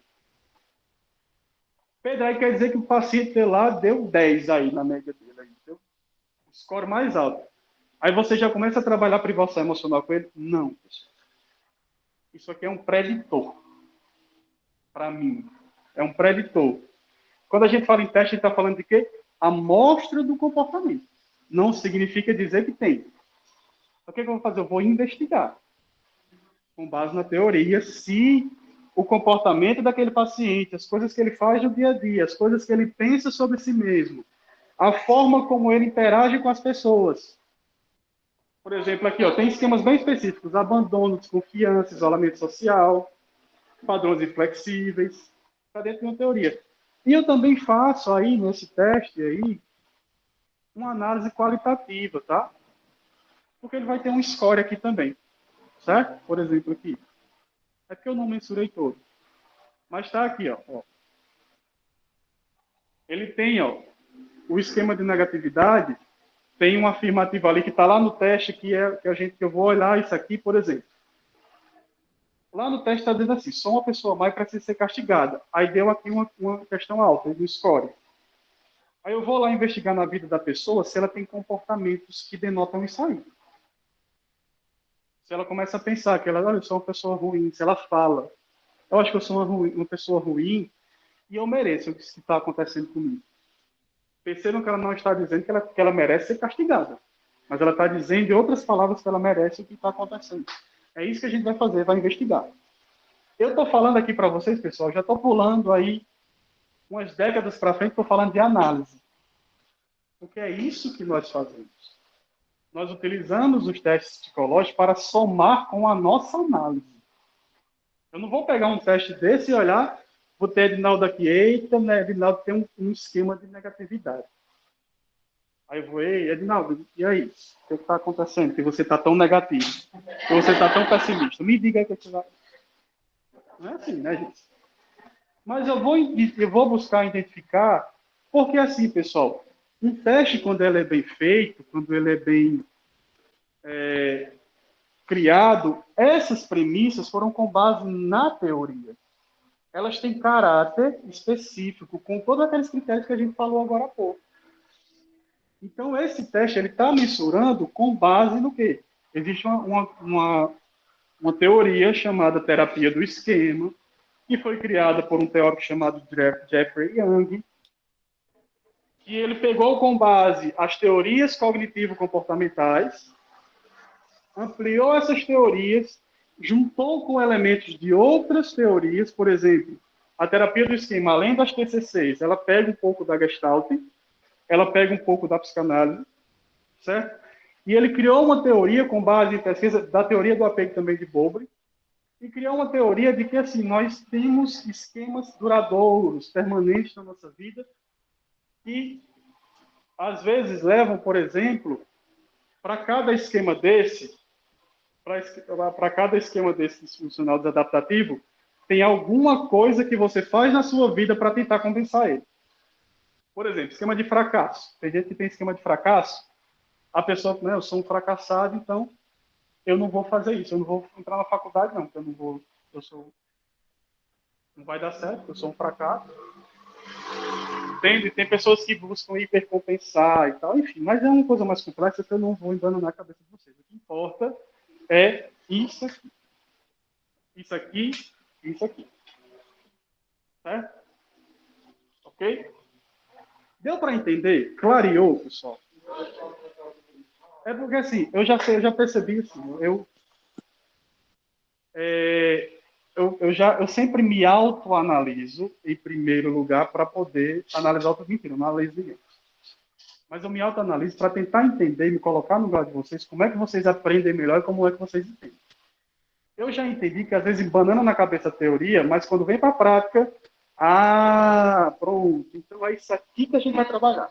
Speaker 1: Pedro, aí quer dizer que o paciente dele lá deu 10 aí na média dele. Aí, deu o score mais alto. Aí você já começa a trabalhar privação emocional com ele? Não, pessoal. Isso aqui é um preditor. Para mim. É um preditor. Quando a gente fala em teste, a gente está falando de quê? Amostra do comportamento. Não significa dizer que tem. O que eu vou fazer? Eu vou investigar. Com base na teoria, se o comportamento daquele paciente, as coisas que ele faz no dia a dia, as coisas que ele pensa sobre si mesmo, a forma como ele interage com as pessoas. Por exemplo, aqui, ó, tem esquemas bem específicos: abandono, desconfiança, isolamento social, padrões inflexíveis. Está dentro de uma teoria. E eu também faço aí, nesse teste aí, uma análise qualitativa, tá? Porque ele vai ter um score aqui também, certo? Por exemplo, aqui. É porque eu não mensurei todo. Mas está aqui, ó. Ele tem, ó, o esquema de negatividade, tem uma afirmativa ali que está lá no teste, que eu vou olhar isso aqui, por exemplo. Lá no teste está dizendo assim: sou uma pessoa má e precisa ser castigada. Aí deu aqui uma questão alta do score. Aí eu vou lá investigar na vida da pessoa se ela tem comportamentos que denotam isso aí. Se ela começa a pensar que ela, olha, eu sou uma pessoa ruim, se ela fala, eu acho que eu sou uma pessoa ruim e eu mereço o que está acontecendo comigo. Percebam que ela não está dizendo que ela merece ser castigada, mas ela está dizendo em outras palavras que ela merece o que está acontecendo. É isso que a gente vai fazer, vai investigar. Eu estou falando aqui para vocês, pessoal, já estou pulando aí umas décadas para frente, estou falando de análise. Porque é isso que nós fazemos. Nós utilizamos os testes psicológicos para somar com a nossa análise. Eu não vou pegar um teste desse e olhar, vou ter Edinaldo aqui, eita, né, Edinaldo tem um esquema de negatividade. Aí eu vou, ei, Edinaldo, e aí? O que está acontecendo? Que você está tão negativo? Que você está tão pessimista? Me diga aí que você vai... Não é assim, né, gente? Mas eu vou buscar identificar, porque assim, pessoal, um teste, quando ele é bem feito, quando ele é bem criado, essas premissas foram com base na teoria. Elas têm caráter específico, com todos aqueles critérios que a gente falou agora há pouco. Então, esse teste ele está mensurando com base no quê? Existe uma teoria chamada terapia do esquema, que foi criada por um teórico chamado Jeffrey Young, que ele pegou com base as teorias cognitivo-comportamentais, ampliou essas teorias, juntou com elementos de outras teorias, por exemplo, a terapia do esquema, além das TCCs, ela pega um pouco da Gestalt, ela pega um pouco da psicanálise, certo? E ele criou uma teoria com base em pesquisa da teoria do apego também de Bowlby, e criou uma teoria de que assim nós temos esquemas duradouros, permanentes na nossa vida, que às vezes levam, por exemplo, para cada esquema desse, para cada esquema desse disfuncional desadaptativo, tem alguma coisa que você faz na sua vida para tentar compensar ele. Por exemplo, esquema de fracasso. Tem gente que tem esquema de fracasso, a pessoa, né, eu sou um fracassado, então eu não vou fazer isso, eu não vou entrar na faculdade, não, porque não vai dar certo, eu sou um fracasso. Tem pessoas que buscam hipercompensar e tal, enfim, mas é uma coisa mais complexa que eu não vou embananar na cabeça de vocês. O que importa é isso aqui. Isso aqui, isso aqui. Certo? Ok? Deu para entender? Clareou, pessoal? É porque assim, eu já percebi assim, eu sempre me autoanaliso em primeiro lugar para poder analisar o tempo inteiro, não analiso ninguém. Mas eu me autoanaliso para tentar entender e me colocar no lugar de vocês, como é que vocês aprendem melhor e como é que vocês entendem. Eu já entendi que às vezes banana na cabeça a teoria, mas quando vem para a prática, pronto, então é isso aqui que a gente vai trabalhar.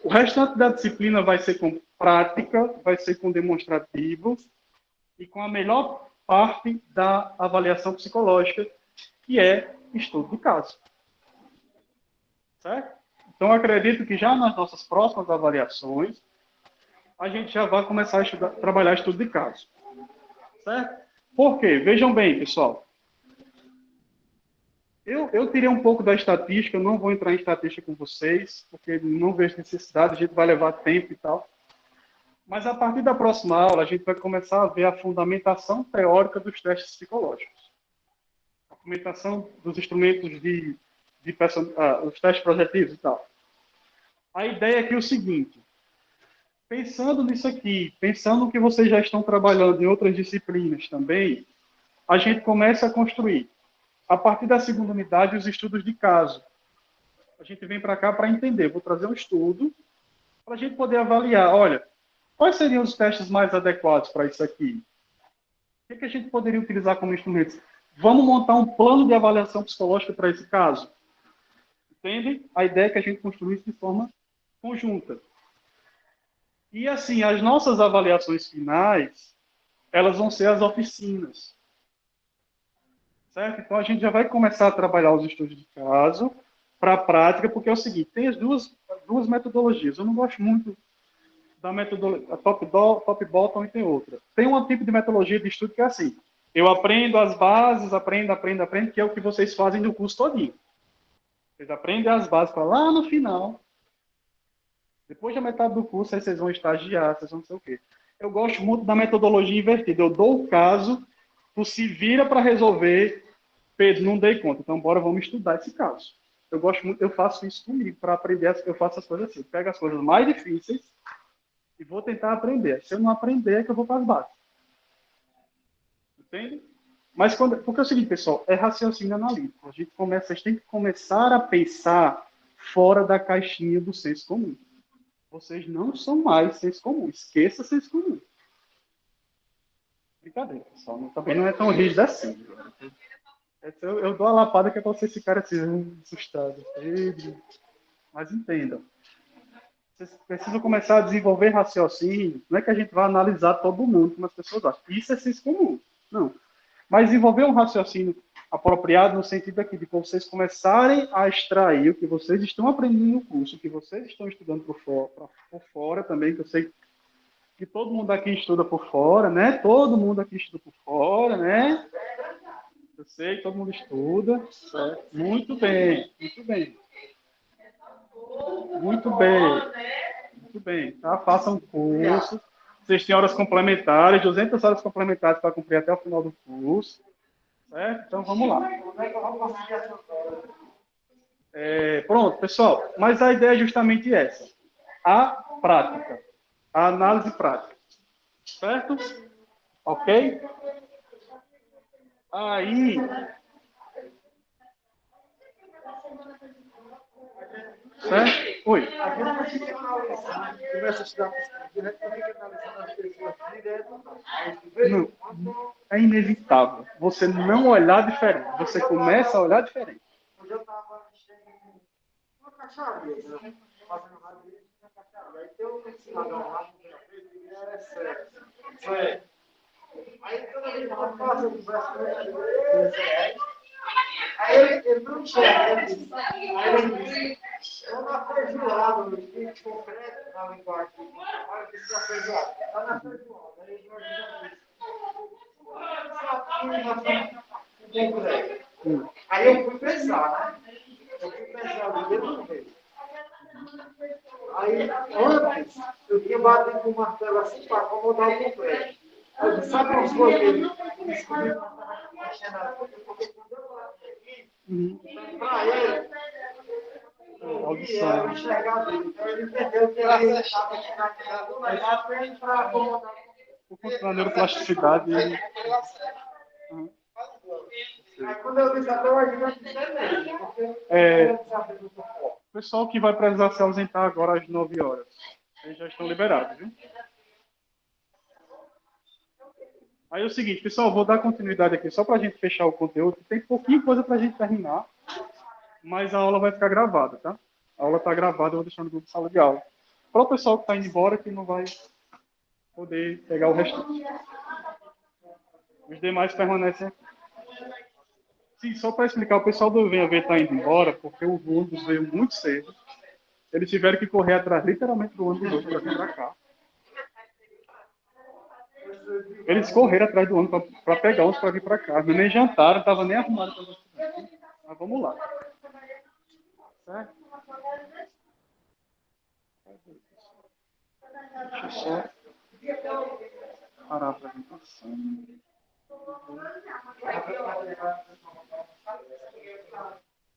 Speaker 1: O restante da disciplina vai ser com prática, vai ser com demonstrativo e com a melhor parte da avaliação psicológica, que é estudo de caso. Certo? Então, acredito que já nas nossas próximas avaliações, a gente já vai começar a estudar, trabalhar estudo de caso. Certo? Por quê? Vejam bem, pessoal. Eu tirei um pouco da estatística, eu não vou entrar em estatística com vocês, porque não vejo necessidade, a gente vai levar tempo e tal. Mas a partir da próxima aula, a gente vai começar a ver a fundamentação teórica dos testes psicológicos. A fundamentação dos instrumentos os testes projetivos e tal. A ideia aqui é o seguinte, pensando nisso aqui, pensando que vocês já estão trabalhando em outras disciplinas também, a gente começa a construir, a partir da segunda unidade, os estudos de caso. A gente vem para cá para entender. Vou trazer um estudo para a gente poder avaliar. Olha, quais seriam os testes mais adequados para isso aqui? O que a gente poderia utilizar como instrumentos? Vamos montar um plano de avaliação psicológica para esse caso. Entende? A ideia é que a gente construa isso de forma conjunta. E assim, as nossas avaliações finais, elas vão ser as oficinas. Certo? Então, a gente já vai começar a trabalhar os estudos de caso para a prática, porque é o seguinte, tem as duas metodologias. Eu não gosto muito da metodologia top-bottom e tem outra. Tem um tipo de metodologia de estudo que é assim, eu aprendo as bases, aprendo, que é o que vocês fazem no curso todinho. Vocês aprendem as bases para lá no final, depois da metade do curso, aí vocês vão estagiar, vocês vão não sei o quê. Eu gosto muito da metodologia invertida. Eu dou o caso, tu se vira para resolver. Pedro, não dei conta, então bora, vamos estudar esse caso. Eu gosto muito, eu faço isso comigo, para aprender, eu faço as coisas assim. Eu pego as coisas mais difíceis e vou tentar aprender. Se eu não aprender, é que eu vou para as bases. Entende? Mas porque é o seguinte, pessoal, é raciocínio analítico. Vocês têm que começar a pensar fora da caixinha do senso comum. Vocês não são mais senso comum. Esqueça senso comum. Brincadeira, pessoal. Também não é tão rígido assim. Eu dou a lapada que é para vocês ficarem assim, assustados. Mas entendam. Vocês precisam começar a desenvolver raciocínio. Não é que a gente vai analisar todo mundo, como as pessoas acham. Isso é senso comum. Não. Mas desenvolver um raciocínio apropriado no sentido aqui de vocês começarem a extrair o que vocês estão aprendendo no curso, o que vocês estão estudando por fora também, que eu sei que todo mundo aqui estuda por fora, né? Todo mundo aqui estuda por fora, né? Eu sei que todo mundo estuda. Certo? Muito bem, muito bem. Muito bem. Muito bem. Tá? Façam curso. Vocês têm horas complementares, 200 horas complementares para cumprir até o final do curso. Certo? Então, vamos lá. Pronto, pessoal. Mas a ideia é justamente essa. A prática. A análise prática. Certo? Ok? Aí... Certo? Oi. Não, é inevitável. Você não olhar diferente. Você começa a olhar diferente.
Speaker 4: Hoje eu estava numa caixaria, fazendo rabisco na caixaria. Aí tem um cidadão lá que ele era sério. Aí toda vez que eu faço, eu converso com ele. Aí ele não enxerga, ele disse. Aí ele disse, eu na feijoada, no espírito concreto, na linguagem. Olha que na feijoada. Está na feijoada. Aí ele vai dizer isso. Aí eu fui pensar, né? Eu fui pensar do mesmo jeito. Aí, antes, eu tinha batido com o martelo assim para acomodar o concreto. Eu disse, sabe como foi que ele descobriu que estava mexendo a coisa? Porque quando eu bati aqui, para ele, eu enxergar dele. Então ele entendeu que ele estava aqui naquela mas para acomodar.
Speaker 1: Por conta da neuroplasticidade.
Speaker 4: Aí quando eu disse até hoje, eu não entendi.
Speaker 1: O pessoal que vai precisar se ausentar agora às 9 horas. Eles já estão liberados, viu? Aí é o seguinte, pessoal, vou dar continuidade aqui só para a gente fechar o conteúdo. Tem pouquinho coisa para a gente terminar, mas a aula vai ficar gravada, tá? A aula está gravada, eu vou deixar no grupo de sala de aula. Para o pessoal que está indo embora, que não vai poder pegar o restante. Os demais permanecem aqui. Sim, só para explicar, o pessoal do VAV está indo embora porque o ônibus veio muito cedo. Eles tiveram que correr atrás, literalmente, do ônibus para vir para cá. Eles correram atrás do ônibus para pegar uns para vir para casa. Nem jantaram, não estava nem arrumado para vocês. Mas vamos lá. Certo? Deixa eu só parar a apresentação.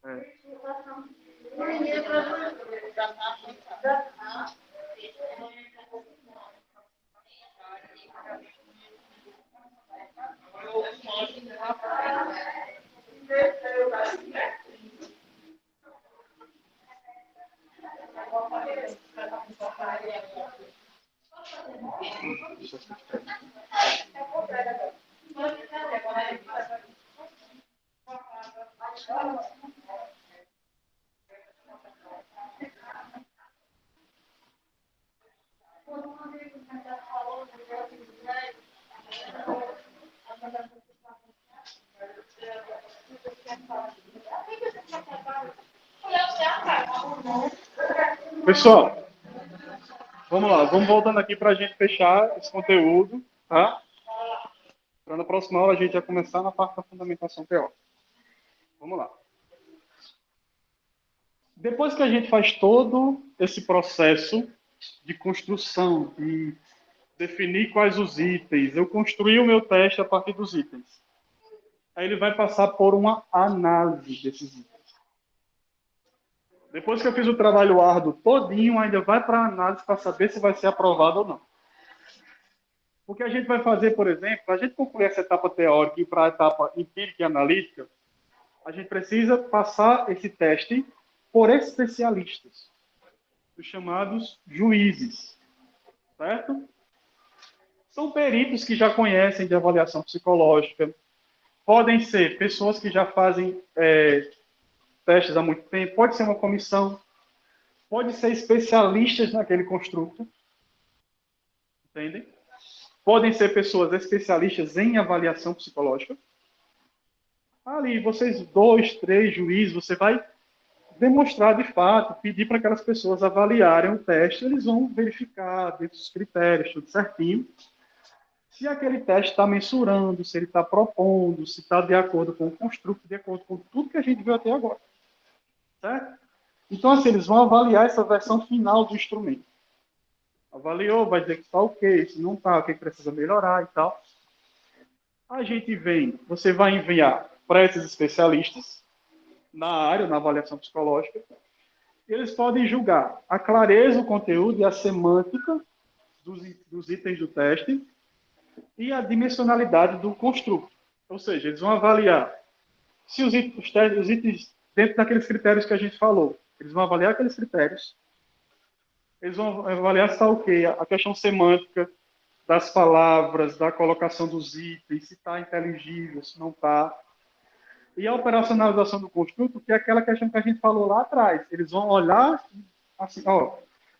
Speaker 1: É. Pessoal, vamos lá, vamos voltando aqui para a gente fechar esse conteúdo, tá? Para na próxima aula a gente já começar na parte da fundamentação teórica. Vamos lá. Depois que a gente faz todo esse processo de construção, de definir quais os itens, eu construí o meu teste a partir dos itens. Aí ele vai passar por uma análise desses itens. Depois que eu fiz o trabalho árduo todinho, ainda vai para a análise para saber se vai ser aprovado ou não. O que a gente vai fazer, por exemplo, para a gente concluir essa etapa teórica e para a etapa empírica e analítica, a gente precisa passar esse teste por especialistas, os chamados juízes, certo? São peritos que já conhecem de avaliação psicológica, podem ser pessoas que já fazem testes há muito tempo, pode ser uma comissão, pode ser especialistas naquele construto, entendem? Podem ser pessoas especialistas em avaliação psicológica. Ali, vocês 2, 3 juízes, você vai demonstrar de fato, pedir para aquelas pessoas avaliarem o teste, eles vão verificar dentro dos critérios, tudo certinho, se aquele teste está mensurando, se ele está propondo, se está de acordo com o construto, de acordo com tudo que a gente viu até agora. Certo? Então, assim, eles vão avaliar essa versão final do instrumento. Avaliou, vai dizer que está ok, se não está, o que precisa melhorar e tal. A gente você vai enviar para esses especialistas na área, na avaliação psicológica. Eles podem julgar a clareza, o conteúdo e a semântica dos itens do teste e a dimensionalidade do construto. Ou seja, eles vão avaliar se os itens dentro daqueles critérios que a gente falou. Eles vão avaliar aqueles critérios. Eles vão avaliar se está ok. A questão semântica das palavras, da colocação dos itens, se está inteligível, se não está. E a operacionalização do construto, que é aquela questão que a gente falou lá atrás. Eles vão olhar, assim,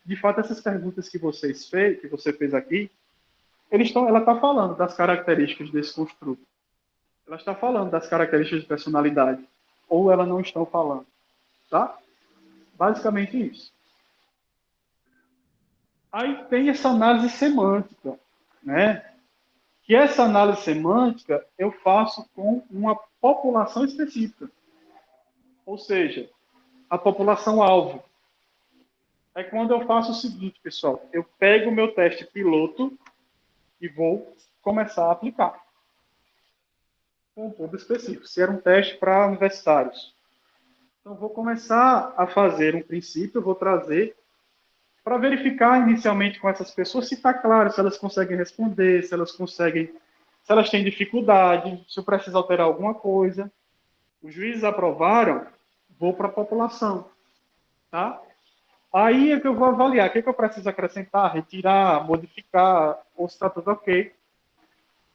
Speaker 1: de fato, essas perguntas que você fez aqui, ela está falando das características desse construto. Ela está falando das características de personalidade. Ou ela não estão falando. Tá? Basicamente isso. Aí tem essa análise semântica, né? Que essa análise semântica eu faço com uma população específica. Ou seja, a população-alvo. É quando eu faço o seguinte, pessoal. Eu pego o meu teste piloto e vou começar a aplicar. Com um público específico. Se era um teste para universitários. Então, vou começar a fazer um princípio, eu vou trazer para verificar inicialmente com essas pessoas se está claro, se elas conseguem responder, se elas têm dificuldade, se eu preciso alterar alguma coisa. Os juízes aprovaram, vou para a população. Tá? Aí é que eu vou avaliar o que eu preciso acrescentar, retirar, modificar, ou se está tudo ok.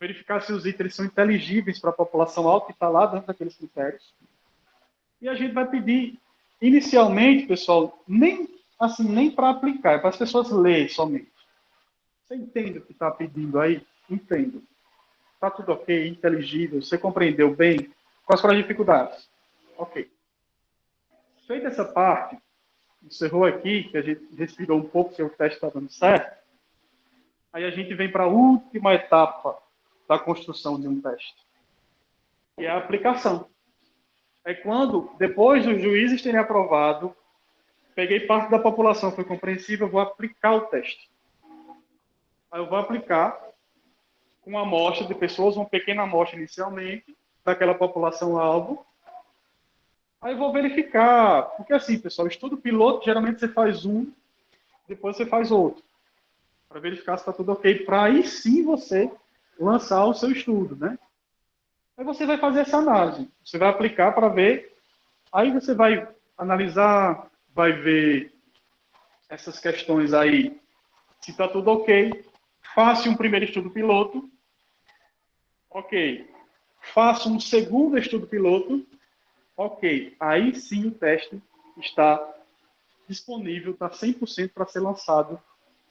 Speaker 1: Verificar se os itens são inteligíveis para a população alta que está lá dentro daqueles critérios. E a gente vai pedir, inicialmente, pessoal, nem para aplicar, é para as pessoas lerem somente. Você entende o que está pedindo aí? Entendo. Está tudo ok, inteligível, você compreendeu bem? Quais foram as dificuldades? Ok. Feita essa parte, encerrou aqui, que a gente respirou um pouco, se o teste está dando certo, aí a gente vem para a última etapa da construção de um teste, que é a aplicação. É quando, depois dos juízes terem aprovado, peguei parte da população, foi compreensível, eu vou aplicar o teste. Aí eu vou aplicar com uma amostra de pessoas, uma pequena amostra inicialmente, daquela população-alvo. Aí eu vou verificar, porque assim, pessoal, estudo piloto, geralmente você faz um, depois você faz outro, para verificar se está tudo ok, para aí sim você lançar o seu estudo, né? Aí você vai fazer essa análise, você vai aplicar para ver, aí você vai analisar, vai ver essas questões aí, se está tudo ok, faça um primeiro estudo piloto, ok, faça um segundo estudo piloto, ok, aí sim o teste está disponível, está 100% para ser lançado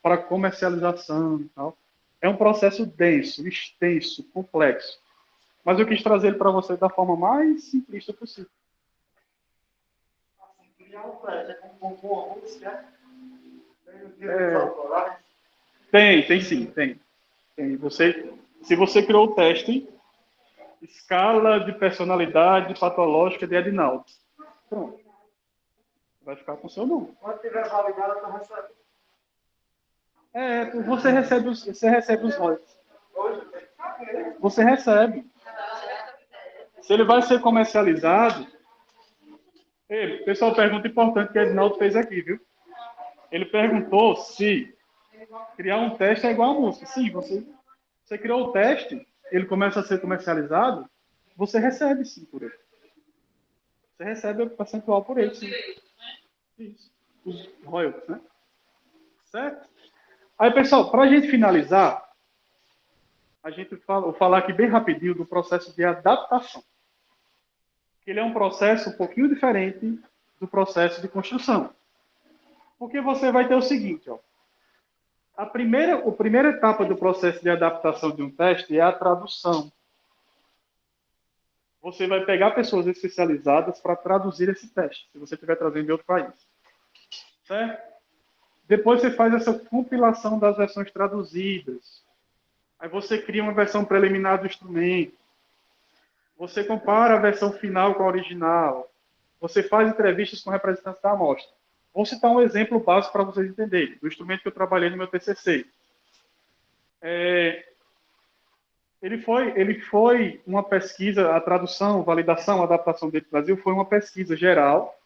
Speaker 1: para comercialização e tal. É um processo denso, extenso, complexo. Mas eu quis trazer ele para você da forma mais simplista possível.
Speaker 4: Assim, criar um prédio com boa música,
Speaker 1: Tem sim, tem. Se você criou o teste, escala de personalidade patológica de Edinaldo. Pronto. Vai ficar com o seu nome.
Speaker 4: quando tiver validado, eu recebo.
Speaker 1: Você recebe os royalties.
Speaker 4: Hoje tem que saber.
Speaker 1: Você recebe. Se ele vai ser comercializado... Ei, pessoal, pergunta importante que o Edinaldo fez aqui, viu? Ele perguntou se criar um teste é igual a música. Sim, você criou o teste, ele começa a ser comercializado, você recebe sim por ele. Você recebe o percentual por ele, sim. Isso. Os royalties, né? Certo? Aí, pessoal, para a gente finalizar, vou falar aqui bem rapidinho do processo de adaptação. Ele é um processo um pouquinho diferente do processo de construção. Porque você vai ter o seguinte, ó. A primeira etapa do processo de adaptação de um teste é a tradução. Você vai pegar pessoas especializadas para traduzir esse teste, se você estiver trazendo de outro país. Certo? Depois você faz essa compilação das versões traduzidas. Aí você cria uma versão preliminar do instrumento. Você compara a versão final com a original. Você faz entrevistas com representantes da amostra. Vou citar um exemplo básico para vocês entenderem, do instrumento que eu trabalhei no meu TCC. Ele foi uma pesquisa, a tradução, validação, adaptação dele para o Brasil foi uma pesquisa geral,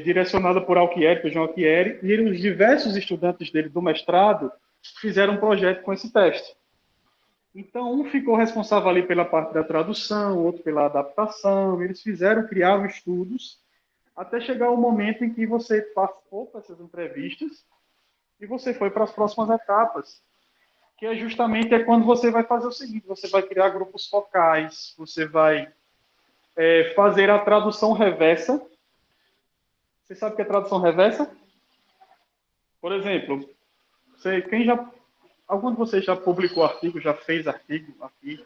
Speaker 1: direcionada por Alchieri, por João Alchieri, e os diversos estudantes dele do mestrado fizeram um projeto com esse teste. Então, um ficou responsável ali pela parte da tradução, outro pela adaptação, eles criaram estudos, até chegar o momento em que você passou por essas entrevistas e você foi para as próximas etapas, que é justamente quando você vai fazer o seguinte, você vai criar grupos focais, você vai fazer a tradução reversa. Você sabe o que é tradução reversa? Por exemplo, algum de vocês já publicou artigo, já fez artigo aqui,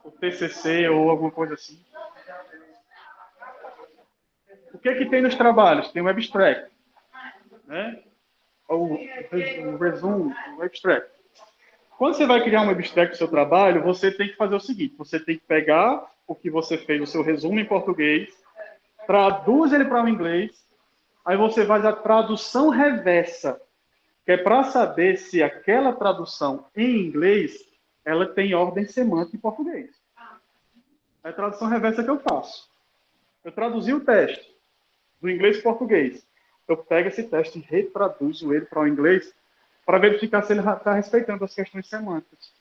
Speaker 1: o TCC ou alguma coisa assim? O que é que tem nos trabalhos? Tem o abstract, né? O resumo, o abstract. Quando você vai criar um abstract do seu trabalho, você tem que fazer o seguinte, você tem que pegar o que você fez, o seu resumo em português, traduz ele para o inglês, aí você faz a tradução reversa, que é para saber se aquela tradução em inglês, ela tem ordem semântica em português. É a tradução reversa que eu faço. Eu traduzi o teste do inglês para o português. Eu pego esse teste e retraduzo ele para o inglês para verificar se ele está respeitando as questões semânticas.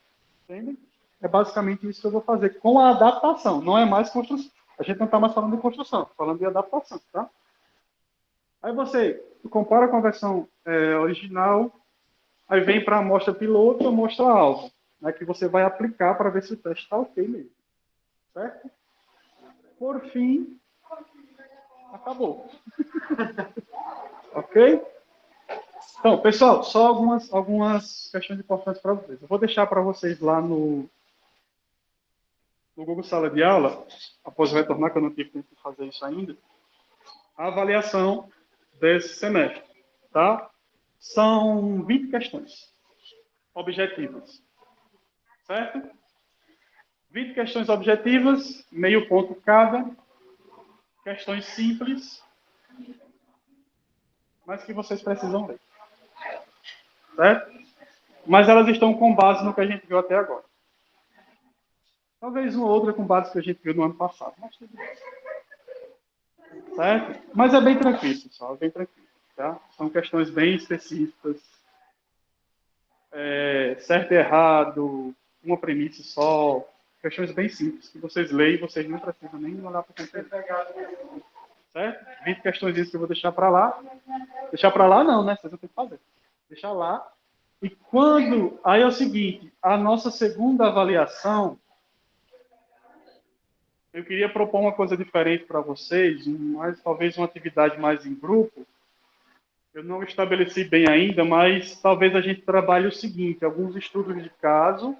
Speaker 1: Entende? É basicamente isso que eu vou fazer com a adaptação. Não é mais construção. A gente não está mais falando de construção, falando de adaptação, tá? Aí você compara com a versão original, aí vem para a amostra piloto e a amostra alvo, né, que você vai aplicar para ver se o teste está ok mesmo. Certo? Por fim, acabou. Ok? Então, pessoal, só algumas questões importantes para vocês. Eu vou deixar para vocês lá no Google Sala de Aula, após eu retornar, que eu não tive tempo de fazer isso ainda, a avaliação desse semestre. Tá? São 20 questões objetivas. Certo? 20 questões objetivas, meio ponto cada. Questões simples, mas que vocês precisam ler. Certo? Mas elas estão com base no que a gente viu até agora. Talvez uma outra com base no que a gente viu no ano passado, mas tudo bem. Certo? Mas é bem tranquilo, pessoal, é bem tranquilo. Tá? São questões bem específicas. Certo e errado, uma premissa só. Questões bem simples, que vocês leem e vocês não precisam nem olhar para o conteúdo. Certo? 20 questões que eu vou deixar para lá. Deixar para lá não, né? Vocês vão ter que fazer. Deixar lá. E quando... Aí é o seguinte, a nossa segunda avaliação, eu queria propor uma coisa diferente para vocês, talvez uma atividade mais em grupo. Eu não estabeleci bem ainda, mas talvez a gente trabalhe o seguinte, alguns estudos de caso,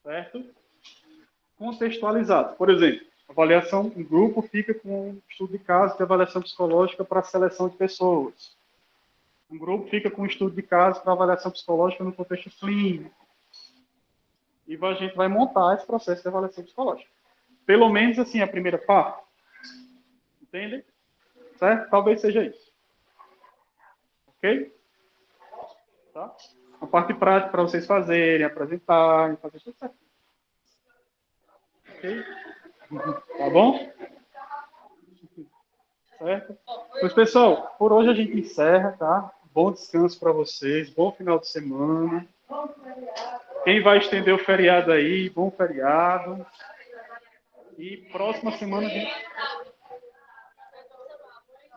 Speaker 1: certo? Contextualizados. Por exemplo, avaliação em grupo fica com um estudo de caso de avaliação psicológica para seleção de pessoas. Um grupo fica com um estudo de caso para avaliação psicológica no contexto clínico. E a gente vai montar esse processo de avaliação psicológica. Pelo menos assim, a primeira parte. Entendem? Certo? Talvez seja isso. Ok? Tá? A parte prática para vocês fazerem, apresentarem, fazer tudo certo. Ok? Tá bom? Certo? Pois, pessoal, por hoje a gente encerra, tá? Bom descanso para vocês, bom final de semana. Quem vai estender o feriado aí, bom feriado. E próxima semana a gente...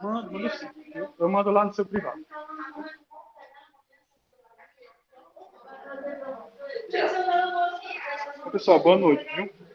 Speaker 1: Manda sim. Eu mando lá no seu privado. Pessoal, boa noite, viu?